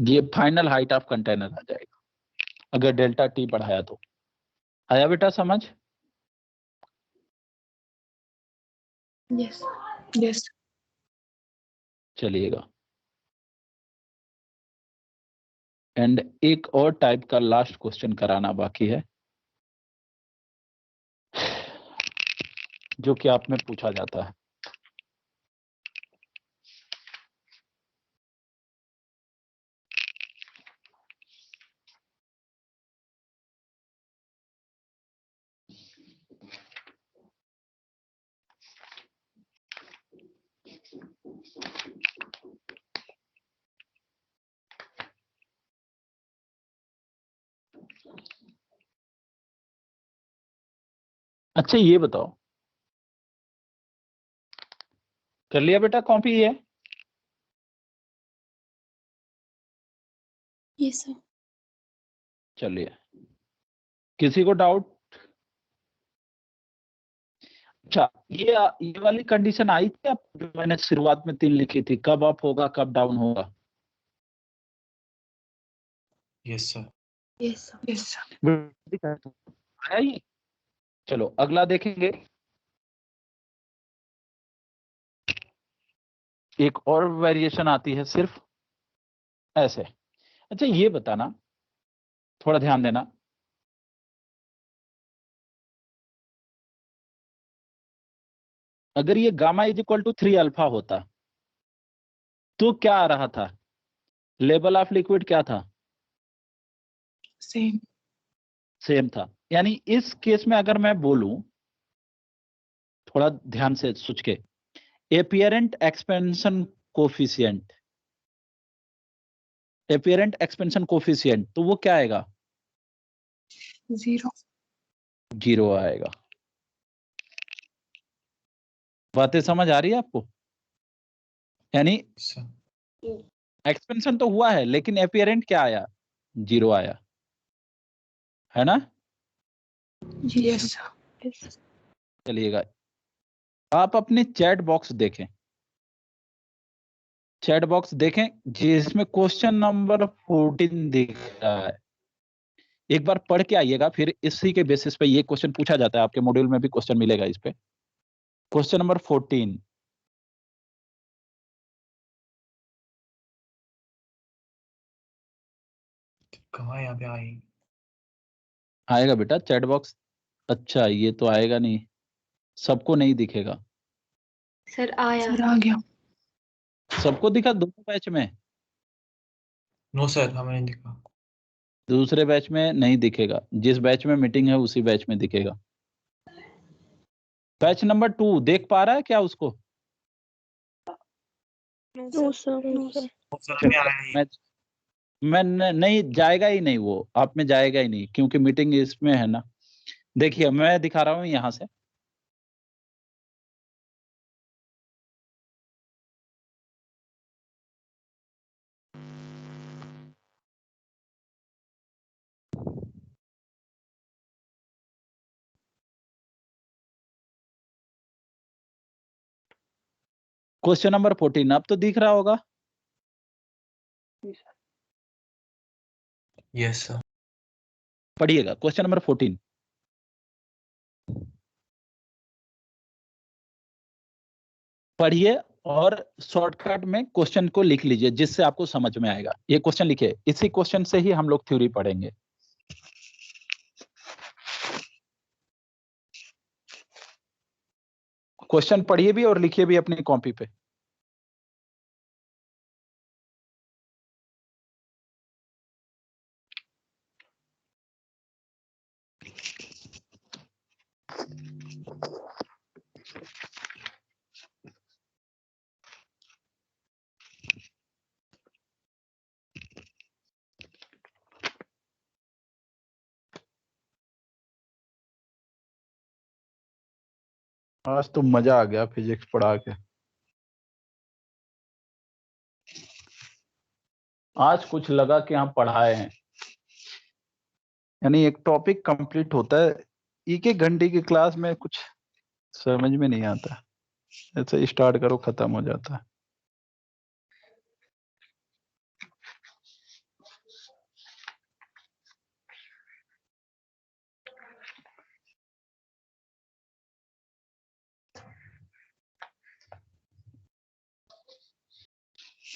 Speaker 1: ये फाइनल हाइट ऑफ कंटेनर आ जाएगा अगर डेल्टा टी बढ़ाया तो। आया बेटा समझ?
Speaker 2: Yes.
Speaker 3: Yes.
Speaker 1: चलिएगा, एंड एक और टाइप का लास्ट क्वेश्चन कराना बाकी है जो कि आप में पूछा जाता है। अच्छा ये बताओ, कर लिया बेटा कॉपी है?
Speaker 2: Yes, sir.
Speaker 1: चलिए, किसी को डाउट? अच्छा ये वाली कंडीशन आई थी आप, जो मैंने शुरुआत में 3 लिखी थी, कब अप होगा कब डाउन होगा?
Speaker 4: Yes sir.
Speaker 2: Yes, sir.
Speaker 3: Yes.
Speaker 1: आया ये? चलो अगला देखेंगे। एक और वेरिएशन आती है सिर्फ ऐसे। अच्छा ये बताना, थोड़ा ध्यान देना, अगर ये gamma is equal to 3 alpha होता तो क्या आ रहा था? लेवल ऑफ लिक्विड क्या था?
Speaker 3: सेम।
Speaker 1: सेम था। यानी इस केस में अगर मैं बोलूं, थोड़ा ध्यान से सोच के, apparent expansion coefficient, apparent expansion coefficient, तो वो क्या आएगा?
Speaker 3: 0।
Speaker 1: 0 आएगा। बातें समझ आ रही है आपको? यानी
Speaker 4: सर
Speaker 1: एक्सपेंशन तो हुआ है लेकिन एपियरेंट क्या आया? 0 आया, है ना?
Speaker 3: Yes sir.
Speaker 2: Yes.
Speaker 1: चलिएगा, आप अपने चैट बॉक्स देखें, चैट बॉक्स देखें जिसमें क्वेश्चन नंबर 14 दिख रहा है। एक बार पढ़ के आइएगा, फिर इसी के बेसिस पे ये क्वेश्चन पूछा जाता है, आपके मॉड्यूल में भी क्वेश्चन मिलेगा इस पे। क्वेश्चन नंबर 14,
Speaker 4: कहाँ यहाँ पे आई?
Speaker 1: आएगा बेटा चैट बॉक्स। अच्छा ये तो आएगा नहीं, सबको नहीं दिखेगा।
Speaker 2: सर आया।
Speaker 3: सर आ गया।
Speaker 1: सबको दिखा दोनों बैच में?
Speaker 4: नो सर, हमें नहीं दिखा।
Speaker 1: दूसरे बैच में नहीं दिखेगा, जिस बैच में मीटिंग है उसी बैच में दिखेगा। बैच नंबर 2 देख पा रहा है क्या उसको?
Speaker 2: No sir. No sir.
Speaker 4: वो सर हमें आया ही।
Speaker 1: नहीं जाएगा ही नहीं, वो आप में जाएगा ही नहीं क्योंकि मीटिंग इसमें है ना। देखिए मैं दिखा रहा हूं यहां से, क्वेश्चन नंबर 14 अब तो दिख रहा होगा।
Speaker 4: Yes sir.
Speaker 1: पढ़िएगा क्वेश्चन नंबर 14। पढ़िए और शॉर्टकट में क्वेश्चन को लिख लीजिए जिससे आपको समझ में आएगा। ये क्वेश्चन लिखिए, इसी क्वेश्चन से ही हम लोग थ्योरी पढ़ेंगे। क्वेश्चन पढ़िए भी और लिखिए भी अपनी कॉपी पे। आज तो मजा आ गया फिजिक्स पढ़ा के। आज कुछ लगा कि हम पढ़ाए हैं, यानी एक टॉपिक कंप्लीट होता है। एक एक घंटे की क्लास में कुछ समझ में नहीं आता, ऐसे स्टार्ट करो खत्म हो जाता है।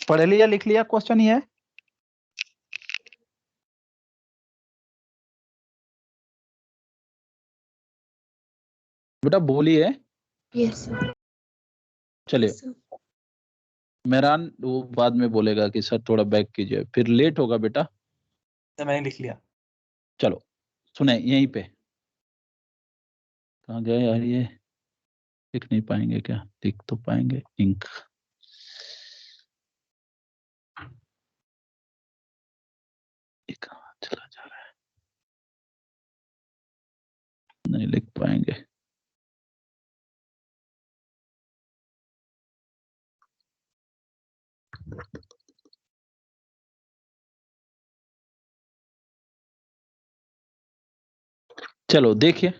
Speaker 1: पढ़ लिया लिख लिया क्वेश्चन ये है? बेटा बोलिए।
Speaker 2: Yes sir.
Speaker 1: चलिए मेहरान वो बाद में बोलेगा कि सर थोड़ा बैक कीजिए, फिर लेट होगा बेटा।
Speaker 4: सर मैंने लिख लिया।
Speaker 1: चलो सुने यहीं पे, कहाँ गए यार ये? लिख नहीं पाएंगे क्या? लिख तो पाएंगे। इंक ये कहाँ चला जा रहा है? नहीं लिख पाएंगे। चलो देखिए,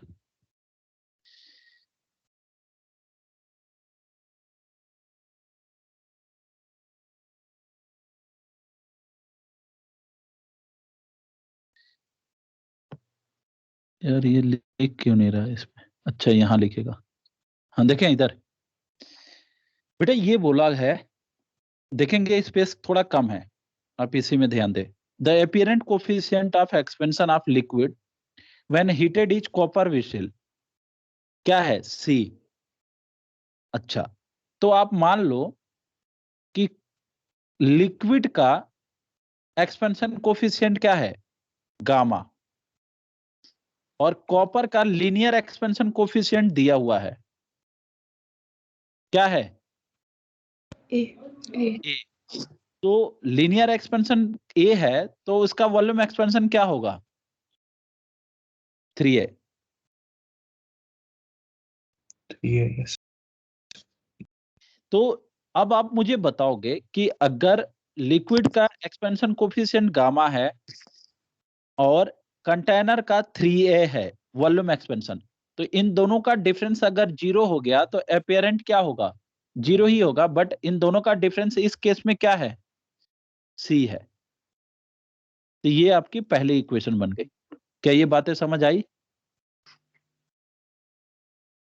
Speaker 1: यार ये लिख क्यों नहीं रहा है इसमें? अच्छा यहाँ लिखेगा। हाँ देखें इधर, बेटा ये बोला है देखेंगे स्पेस थोड़ा कम है, आप इसी में ध्यान दें। The apparent coefficient of expansion of liquid when heated is copper whistle, क्या है? सी। अच्छा, तो आप मान लो कि लिक्विड का एक्सपेंशन कोफिशिएंट क्या है? गामा। और कॉपर का लीनियर एक्सपेंशन कोफिशिएंट दिया हुआ है, क्या है?
Speaker 2: ए
Speaker 1: ए। तो लीनियर एक्सपेंशन ए है, तो उसका वॉल्यूम एक्सपेंशन क्या होगा? 3a।
Speaker 4: 3a, yes.
Speaker 1: तो अब आप मुझे बताओगे कि अगर लिक्विड का एक्सपेंशन कोफिशिएंट गामा है और कंटेनर का 3a है वॉल्यूम एक्सपेंशन, तो इन दोनों का डिफरेंस अगर 0 हो गया तो एपियरेंट क्या होगा? 0 ही होगा। बट इन दोनों का डिफरेंस इस केस में क्या है? सी है। तो ये आपकी पहली इक्वेशन बन गई। क्या ये बातें समझ आई?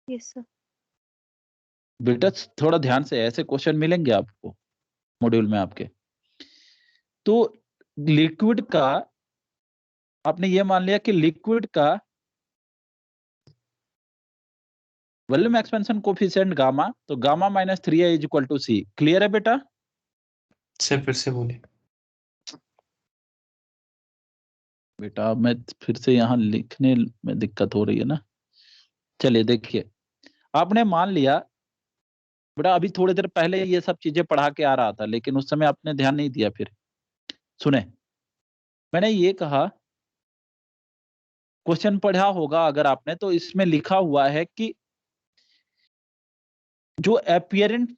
Speaker 2: Yes sir.
Speaker 1: बेटा थोड़ा ध्यान से, ऐसे क्वेश्चन मिलेंगे आपको मॉड्यूल में आपके। तो लिक्विड का आपने ये मान लिया कि लिक्विड का वॉल्यूम एक्सपेंशन कोफिशिएंट गामा, तो gamma minus 3a is equal to C. Clear है बेटा?
Speaker 4: सर फिर से बोलिए।
Speaker 1: बेटा मैं फिर से यहाँ लिखने में दिक्कत हो रही है ना। चलिए देखिए, आपने मान लिया बेटा, अभी थोड़ी देर पहले ये सब चीजें पढ़ा के आ रहा था, लेकिन उस समय आपने ध्यान नहीं दिया। फिर सुने, मैंने ये कहा, क्वेश्चन पढ़ा होगा अगर आपने, तो इसमें लिखा हुआ है कि जो एपियरेंट,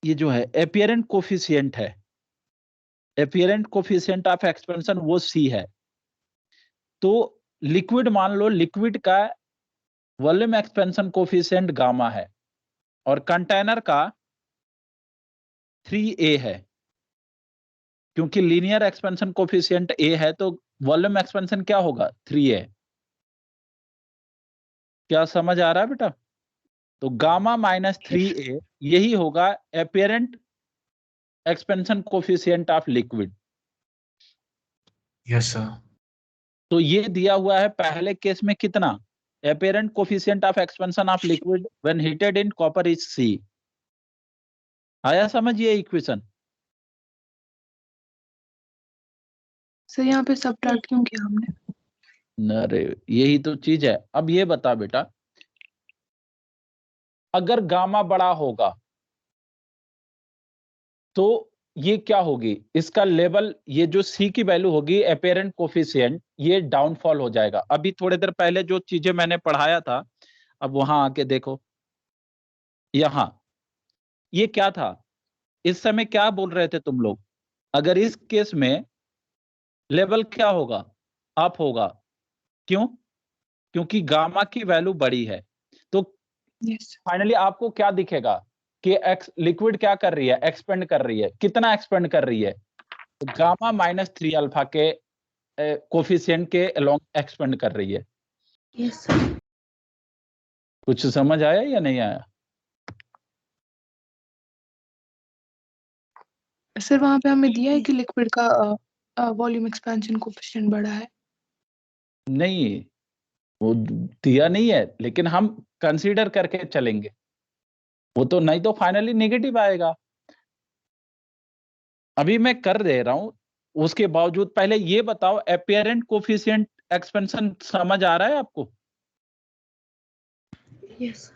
Speaker 1: ये जो है एपियरेंट कोफिशिएंट है, एपियरेंट कोफिशिएंट ऑफ एक्सपेंशन वो सी है। तो लिक्विड मान लो, लिक्विड का वॉल्यूम एक्सपेंशन कोफिशिएंट गामा है और कंटेनर का 3a है। क्योंकि लीनियर एक्सपेंशन कोफिशिएंट a है, तो वॉल्यूम एक्सपेंशन क्या होगा? 3a। क्या समझ आ रहा है बेटा? तो गामा माइनस 3a यही होगा apparent expansion coefficient of liquid.
Speaker 4: Yes sir.
Speaker 1: तो ये दिया हुआ है पहले केस में कितना? Apparent coefficient of expansion of liquid when heated in copper is C. आया समझ ये इक्वेशन?
Speaker 3: सर यहाँ पे सबट्रैक्ट क्यों किया हमने?
Speaker 1: अरे यही तो चीज है। अब ये बता बेटा, अगर गामा बड़ा होगा तो ये क्या होगी? इसका लेवल, ये जो सी की वैल्यू होगी एपियरेंट कोफिशिएंट, ये डाउनफॉल हो जाएगा। अभी थोड़ी देर पहले जो चीजें मैंने पढ़ाया था, अब वहां आके देखो, यहां ये क्या था? इस समय क्या बोल रहे थे तुम लोग? अगर इस केस में लेवल क्या होगा? अप होगा। क्यों? क्योंकि गामा की वैल्यू बड़ी है। तो
Speaker 3: यस।
Speaker 1: फाइनली आपको क्या दिखेगा कि लिक्विड क्या कर रही है? एक्सपेंड कर रही है। कितना एक्सपेंड कर रही है? तो गामा माइनस 3 अल्फा के कोफिशिएंट के अलोंग एक्सपेंड कर रही है।
Speaker 2: Yes sir.
Speaker 1: कुछ समझ आया या नहीं आया?
Speaker 3: सर वहाँ पे हमें दिया है कि लिक्विड का वॉल्यूम एक्सपेंशन कोएफिशिएंट बड़ा है।
Speaker 1: नहीं, वो दिया नहीं है, लेकिन हम कंसीडर करके चलेंगे। वो तो नहीं तो फाइनली नेगेटिव आएगा। अभी मैं कर दे रहा हूं, उसके बावजूद पहले ये बताओ, एपियरेंट कोफिशिएंट एक्सपेंशन समझ आ रहा है आपको?
Speaker 2: यस।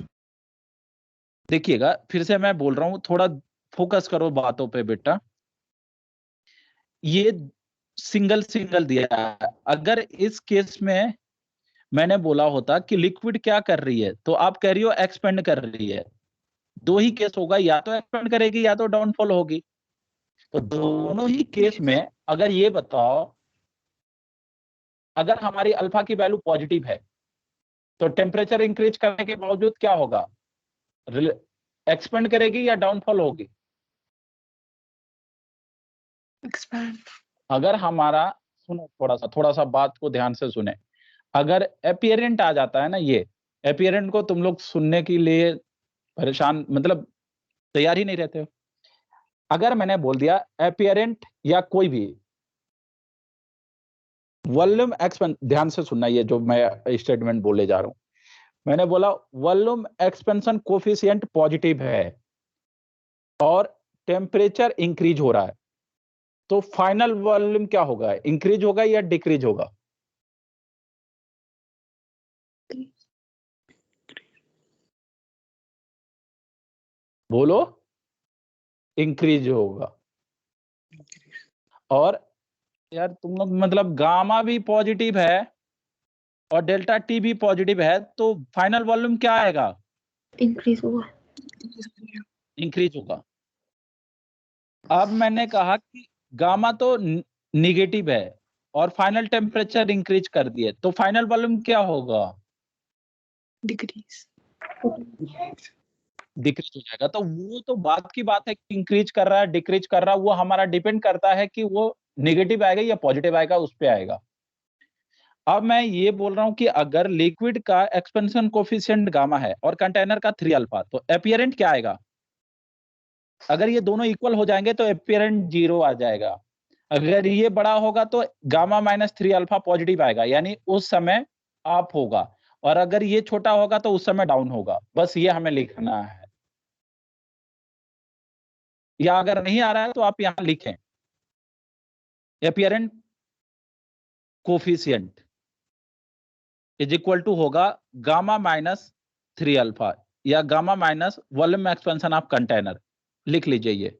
Speaker 1: देखिएगा, फिर से मैं बोल रहा हूं, थोड़ा फोकस करो बातों पे बेटा। ये सिंगल सिंगल दिया है। अगर इस केस में मैंने बोला होता कि लिक्विड क्या कर रही है, तो आप कह रही हो एक्सपेंड कर रही है। दो ही केस होगा, या तो एक्सपेंड करेगी या तो डाउनफॉल होगी। तो दोनों ही केस में अगर ये बताओ, अगर हमारी अल्फा की वैल्यू पॉजिटिव है तो टेम्परेचर इंक्रीज करने के बावजूद क्या होगा? एक्सपेंड करेगी या डाउनफॉल होगी?
Speaker 3: एक्सपैंड।
Speaker 1: अगर हमारा, सुनो थोड़ा सा बात को ध्यान से सुने, अगर एपियरेंट आ जाता है ना, ये एपियरेंट को तुम लोग सुनने के लिए परेशान, मतलब तैयार ही नहीं रहते हो। अगर मैंने बोल दिया एपियरेंट या कोई भी वॉल्यूम एक्सपेंशन, ध्यान से सुनना ये जो मैं स्टेटमेंट बोले जा रहा हूं, मैंने बोला वॉल्यूम एक्सपेंशन कोफिशिएंट पॉजिटिव है और टेम्परेचर इंक्रीज हो रहा है, तो फाइनल वॉल्यूम क्या होगा, इंक्रीज होगा या डिक्रीज होगा? बोलो, इंक्रीज होगा। और यार तुम लोग मतलब गामा भी पॉजिटिव है और डेल्टा टी भी पॉजिटिव है, तो फाइनल वॉल्यूम क्या आएगा?
Speaker 2: इंक्रीज हुआ।
Speaker 1: इंक्रीज होगा। अब मैंने कहा कि गामा तो निगेटिव है और फाइनल टेम्परेचर इंक्रीज कर दिए, तो फाइनल वॉल्यूम क्या होगा?
Speaker 3: डिक्रीज।
Speaker 1: डिक्रीज हो जाएगा। तो वो तो बात की बात है कि इंक्रीज कर रहा है डिक्रीज कर रहा है, वो हमारा डिपेंड करता है कि वो नेगेटिव आएगा या पॉजिटिव आएगा, उस पे आएगा। अब मैं ये बोल रहा हूं कि अगर लिक्विड का एक्सपेंशन कोफिशिएंट गामा है और कंटेनर का 3 अल्फा, तो एपियरेंट क्या आएगा? अगर ये दोनों इक्वल हो जाएंगे तो एपियरेंट 0 आ जाएगा। अगर ये बड़ा होगा तो गामा -3 अल्फा पॉजिटिव आएगा, यानी उस समय अप होगा, और अगर ये छोटा होगा तो उस समय डाउन होगा। बस ये हमें लिखना है, या अगर नहीं आ रहा है तो आप यहां लिखें apparent coefficient is equal to होगा गामा -3 अल्फा या gamma minus volume expansion of container. लिख लीजिए ये।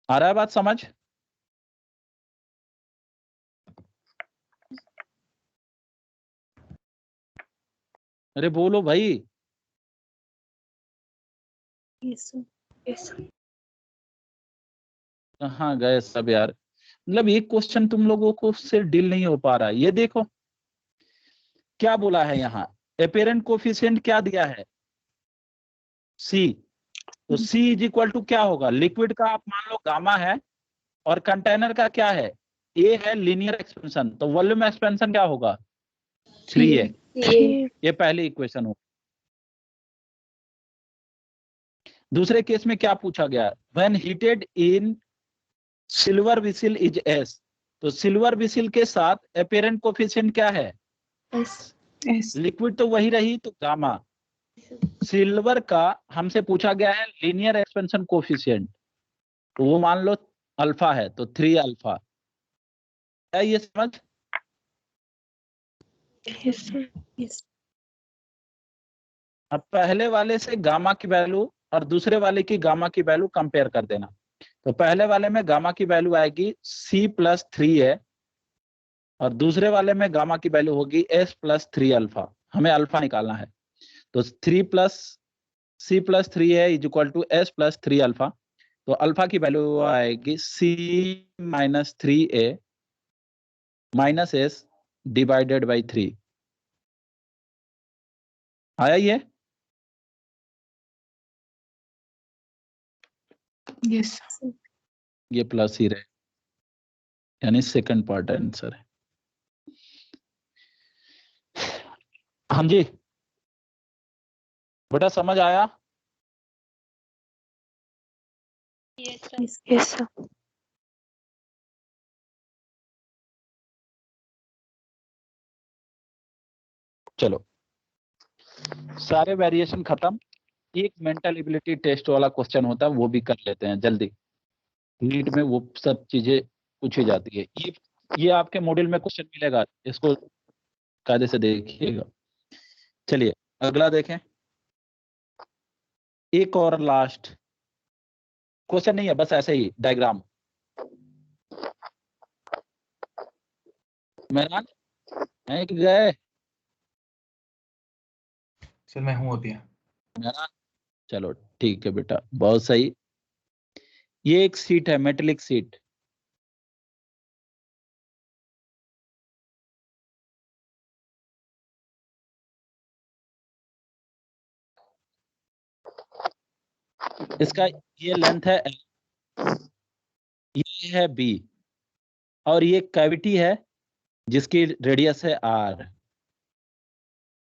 Speaker 1: आ रहा है बात समझ? अरे बोलो भाई।
Speaker 2: Yes sir. Yes sir.
Speaker 1: कहाँ गए सब यार? मतलब एक क्वेश्चन तुम लोगों को से डील नहीं हो पा रहा है। ये देखो क्या बोला है यहाँ, एपेरेंट कोफिशिएंट क्या दिया है? सी। तो सी इज इक्वल टू क्या होगा? लिक्विड का आप मान लो गामा है और कंटेनर का क्या है? ए है लीनियर एक्सपेंशन, तो वॉल्यूम एक्सपेंशन क्या होगा? 3 है। ये पहली इक्वेशन हो। दूसरे केस में क्या पूछा गया? When heated in silver whistle is S, तो सिल्वर विसिल के साथ एपेरेंट कोफिशिएंट क्या है?
Speaker 3: एस।
Speaker 1: लिक्विड तो वही रही, तो गामा। सिल्वर का हमसे पूछा गया है लीनियर एक्सपेंशन कोफिशिएंट, तो वो मान लो अल्फा है, तो 3 अल्फा। क्या ये समझ?
Speaker 2: Yes sir. यस।
Speaker 1: अब पहले वाले से गामा की वैल्यू और दूसरे वाले की गामा की वैल्यू कंपेयर कर देना। तो पहले वाले में गामा की वैल्यू आएगी C+3 है, और दूसरे वाले में गामा की वैल्यू होगी S+3 अल्फा। हमें अल्फा निकालना है, तो 3 प्लस C+3 है is equal to S+3 alpha. तो अल्फा की वैल्यू आएगी C-3a minus S divided by 3। आया ये?
Speaker 3: यस।
Speaker 1: ये प्लस ही रहे, यानी सेकंड पार्ट आंसर है। हाँ जी बेटा, समझ आया?
Speaker 2: Yes sir.
Speaker 1: चलो सारे वेरिएशन खत्म। एक मेंटल एबिलिटी टेस्ट वाला क्वेश्चन होता है, वो भी कर लेते हैं जल्दी। नीट में वो सब चीजें पूछी जाती है। ये आपके मॉड्यूल में क्वेश्चन मिलेगा, इसको कायदे से देखिएगा। चलिए अगला देखें। एक और लास्ट क्वेश्चन नहीं है, बस ऐसे ही डायग्राम। मेहरान है कि गए?
Speaker 4: सर मैं हूँ अभी।
Speaker 1: मेहरान, चलो ठीक है बेटा, बहुत सही। ये एक सीट है, मेटेलिक सीट। इसका ये लेंथ है L, ये है B, और ये कैविटी है जिसकी रेडियस है R।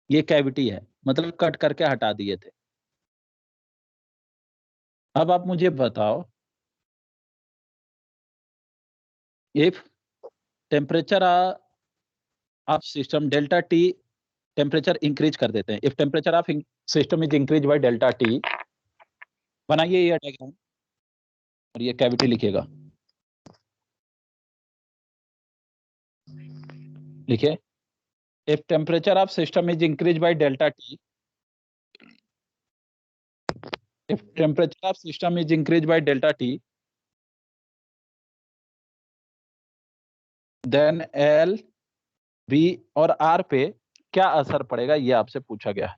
Speaker 1: ये कैविटी है, मतलब कट करके हटा दिए थे। अब आप मुझे बताओ, if temperature of system delta T, temperature increase कर देते हैं, if temperature of system is increase by delta T, बनाइए ये डायग्राम और ये कैविटी लिखिएगा, लिखिए if temperature of system is increased by delta T, if temperature of system is increased by delta T, then L, B और R पे क्या असर पड़ेगा, ये आपसे पूछा गया है।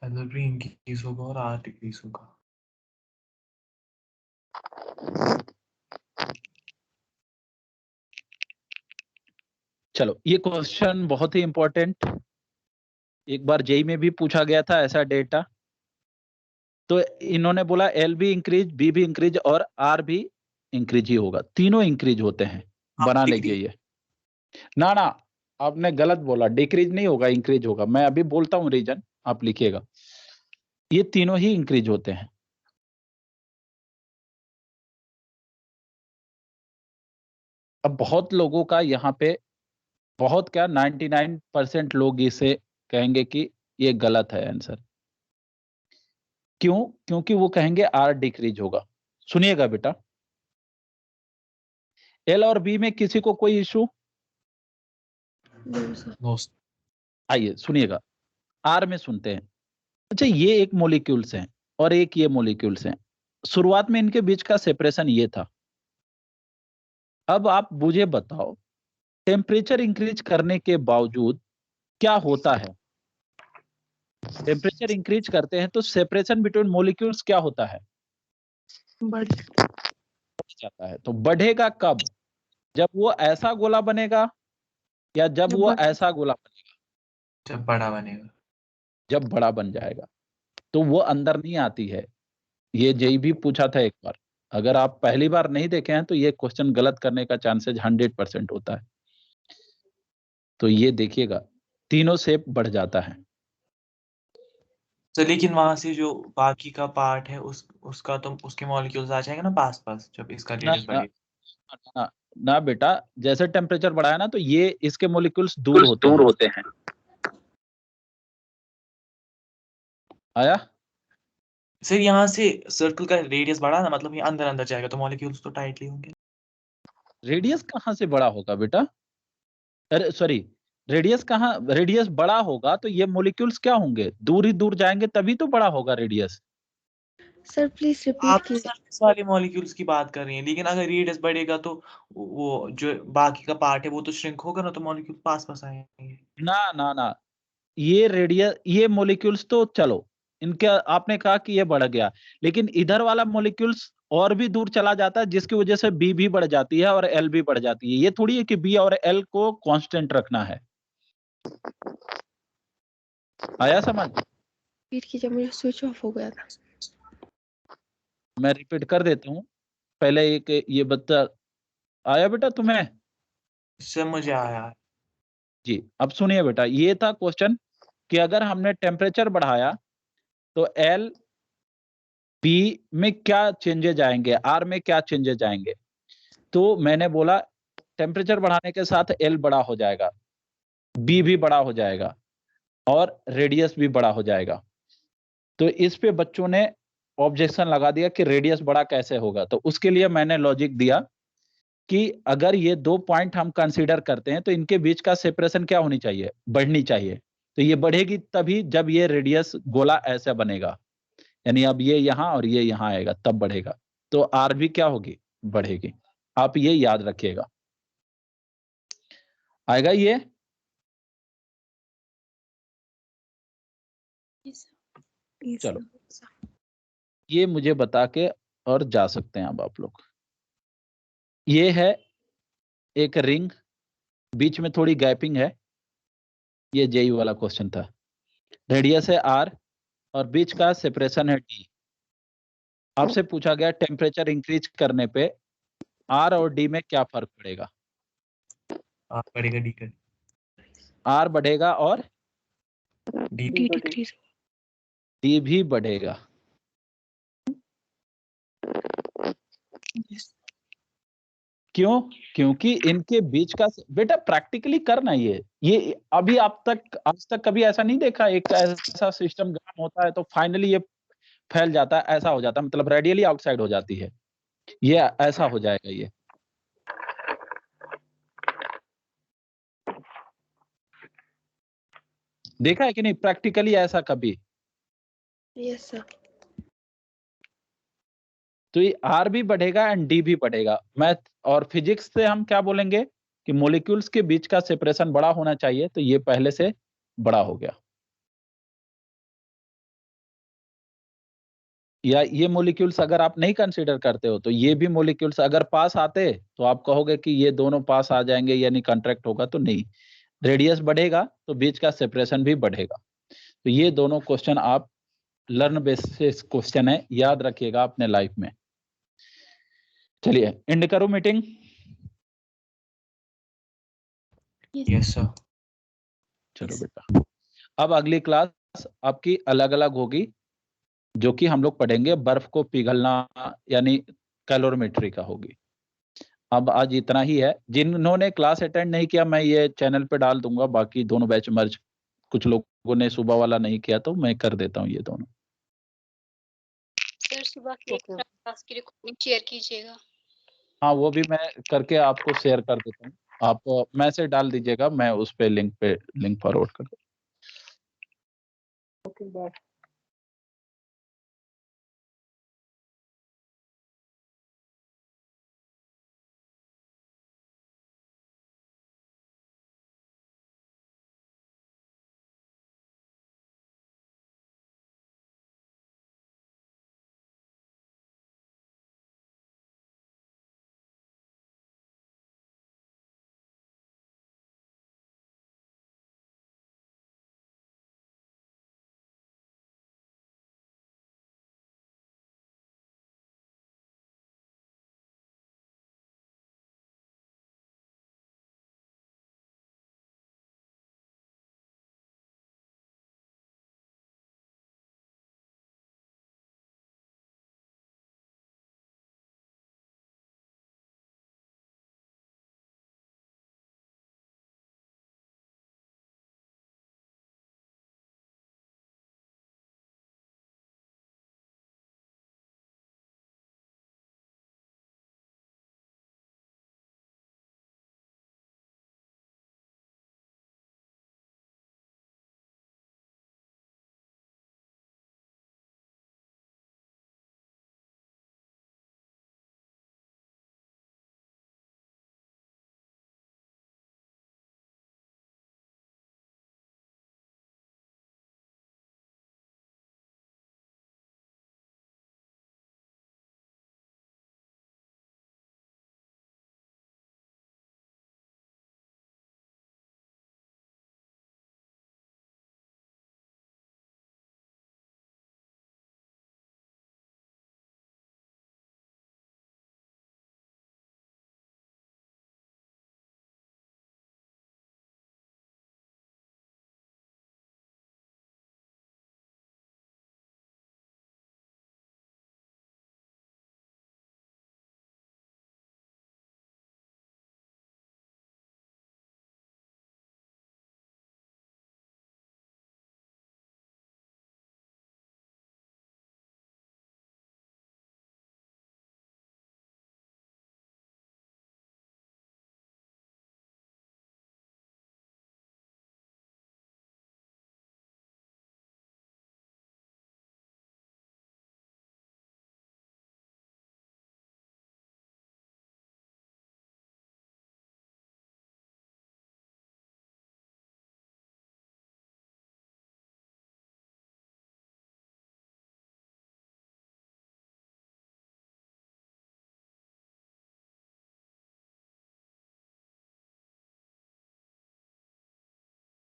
Speaker 4: L इंक्रीज होगा और R डिक्रीज होगा।
Speaker 1: चलो, ये क्वेश्चन बहुत ही इंपॉर्टेंट, एक बार जेई में भी पूछा गया था ऐसा डेटा। तो इन्होंने बोला एल भी इंक्रीज, बी भी इंक्रीज और आर भी इंक्रीज ही होगा, तीनों इंक्रीज होते हैं। बना लीजिए ये। ना ना, आपने गलत बोला, डिक्रीज नहीं होगा, इंक्रीज होगा। मैं अभी बोलता हूं रीजन, आप लिखिएगा। ये तीनों ही इंक्रीज होते हैं। अब बहुत लोगों का यहाँ पे, बहुत क्या 99% लोग इसे कहेंगे कि ये गलत है आंसर। क्यों? क्योंकि वो कहेंगे आर डिक्रीज होगा। सुनिएगा बेटा, एल और बी में किसी को कोई इशू?
Speaker 2: No, sir.
Speaker 1: आइए सुनिएगा, आर में सुनते हैं। अच्छा, ये एक मॉलिक्यूल्स हैं और एक ये मॉलिक्यूल्स हैं। शुरुआत में इनके बीच का सेपरेशन ये था। अब आप मुझे बताओ, टेम्परेचर इंक्रीज करने के बावजूद क्या होता है? टेम्परेचर इंक्रीज करते हैं तो सेपरेशन बिटवीन मॉलिक्यूल्स क्या होता है?
Speaker 3: बढ़
Speaker 1: जाता है। तो बढ़ेगा कब? जब वो ऐसा गोला बनेगा या जब
Speaker 3: जब
Speaker 1: वो
Speaker 3: बढ़-
Speaker 1: ऐसा गोला बनेगा?
Speaker 4: जब बड़ा बनेगा।
Speaker 1: जब बड़ा बन जाएगा। तो वो अंदर नहीं आती है। ये जेई भी पूछा था एक बार। अगर आप पहली बार नहीं देखे हैं तो ये क्वेश्चन गलत करने का चांसेस 100% होता है। तो ये देखिएगा, तीनों शेप बढ़ जाता है।
Speaker 4: तो लेकिन वहां से जो बाकी का पार्ट है उसका तो उसके मॉलिक्यूल्स आ जाएंगे ना पास पास, जब इसका
Speaker 1: ना
Speaker 4: रेडियस
Speaker 1: ना
Speaker 4: बढ़ेगा।
Speaker 1: ना, ना बेटा, जैसे टेम्परेचर बढ़ा है ना, तो ये इसके मॉलिक्यूल्स दूर होते हैं। आया?
Speaker 4: सर यहाँ से सर्कल का रेडियस बढ़ा ना, मतलब ये अंदर अंदर जाएगा तो मॉलिक्यूल्स तो टाइटली होंगे।
Speaker 1: रेडियस कहाँ से बड़ा होगा बेटा? अरे सॉरी, रेडियस कहाँ, रेडियस बड़ा होगा तो ये मॉलिक्यूल्स क्या होंगे? दूर ही दूर जाएंगे, तभी तो बड़ा होगा रेडियस।
Speaker 2: Sir, please repeat
Speaker 4: आप
Speaker 2: कीजिए.
Speaker 4: सरफेस वाले मॉलिक्यूल्स की बात कर रही हैं, लेकिन अगर रेडियस बढ़ेगा तो वो जो बाकी का पार्ट है वो तो श्रिंक होगा ना, तो मॉलिक्यूल पास पास आएंगे।
Speaker 1: ना ना ना, ये रेडियस, ये मॉलिक्यूल्स तो चलो, इनके आपने कहा कि ये बढ़ गया, लेकिन इधर वाला मॉलिक्यूल्स और भी दूर चला जाता है, जिसकी वजह से बी भी बढ़ जाती है और एल भी बढ़ जाती है। ये थोड़ी है कि बी और एल को कांस्टेंट रखना है। आया समझ?
Speaker 2: रिपीट कीजिए, मुझे स्विच ऑफ हो गया था.
Speaker 1: मैं रिपीट कर देता हूँ। पहले एक ये बता, आया बेटा तुम्हें?
Speaker 4: इससे मुझे आया।
Speaker 1: जी, अब सुनिए बेटा, ये था क्वेश्चन कि अगर हमने टेम्परेचर बढ़ाया तो एल, बी में क्या चेंजेज आएंगे, आर में क्या चेंजेज आएंगे। तो मैंने बोला टेम्परेचर बढ़ाने के साथ एल बड़ा हो जाएगा, बी भी बड़ा हो जाएगा और रेडियस भी बड़ा हो जाएगा। तो इस पे बच्चों ने ऑब्जेक्शन लगा दिया कि रेडियस बड़ा कैसे होगा। तो उसके लिए मैंने लॉजिक दिया कि अगर ये दो पॉइंट हम कंसीडर करते हैं तो इनके बीच का सेपरेशन क्या होनी चाहिए? बढ़नी चाहिए। तो ये बढ़ेगी तभी जब ये रेडियस गोला ऐसा बनेगा, यानी अब ये यहाँ और ये यहाँ आएगा तब बढ़ेगा। तो आर भी क्या होगी? बढ़ेगी। आप ये याद रखिएगा। आएगा ये?
Speaker 2: Yes, sir.
Speaker 1: चलो, ये मुझे बता के और जा सकते हैं अब आप लोग। ये है एक रिंग, बीच में थोड़ी गैपिंग है। ये जेई वाला क्वेश्चन था। रेडियस है आर और बीच का सेपरेशन है डी। आपसे पूछा गया टेम्परेचर इंक्रीज करने पे आर और डी में क्या फर्क पड़ेगा?
Speaker 4: आप बढ़ेगा डी का,
Speaker 1: आर बढ़ेगा और
Speaker 4: डी
Speaker 2: D decrease.
Speaker 1: डी भी बढ़ेगा।
Speaker 3: Yes.
Speaker 1: क्यों? क्योंकि इनके बीच का बेटा प्रैक्टिकली करना ये अभी आज तक कभी ऐसा नहीं देखा। एक ऐसा सिस्टम गर्म होता है तो फाइनली ये फैल जाता है, ऐसा हो जाता है, मतलब रेडियली आउटसाइड हो जाती है। ये ऐसा हो जाएगा। ये देखा है कि नहीं प्रैक्टिकली ऐसा कभी?
Speaker 2: Yes sir.
Speaker 1: तो ये आर भी बढ़ेगा एंड डी भी बढ़ेगा। मैथ और फिजिक्स से हम क्या बोलेंगे कि मॉलिक्यूल्स के बीच का सेपरेशन बड़ा होना चाहिए, तो ये पहले से बड़ा हो गया। या ये मॉलिक्यूल्स अगर आप नहीं कंसीडर करते हो तो ये भी मॉलिक्यूल्स अगर पास आते तो आप कहोगे कि ये दोनों पास आ जाएंगे यानी कॉन्ट्रैक्ट होगा, तो नहीं। रेडियस बढ़ेगा तो बीच का सेपरेशन भी बढ़ेगा। तो ये दोनों क्वेश्चन आप लर्न बेसिस क्वेश्चन है, याद रखिएगा अपने लाइफ में। चलिए एंड करो मीटिंग।
Speaker 4: Yes sir.
Speaker 1: चलो बेटा, अब अगली क्लास आपकी अलग अलग होगी, जो कि हम लोग पढ़ेंगे बर्फ को पिघलना यानी कैलोरीमेट्री का होगी। अब आज इतना ही है। जिन्होंने क्लास अटेंड नहीं किया मैं ये चैनल पे डाल दूंगा, बाकी दोनों बैच मर्ज। कुछ लोगों ने सुबह वाला नहीं किया तो मैं कर देता हूँ ये दोनों।
Speaker 6: सर सुबह की क्लास की रिकॉर्डिंग शेयर कीजिएगा।
Speaker 1: हाँ वो भी मैं करके आपको शेयर कर देता हूँ। आप मैसेज डाल दीजिएगा, मैं उस पे लिंक फॉरवर्ड कर दूँ।
Speaker 5: Okay bye.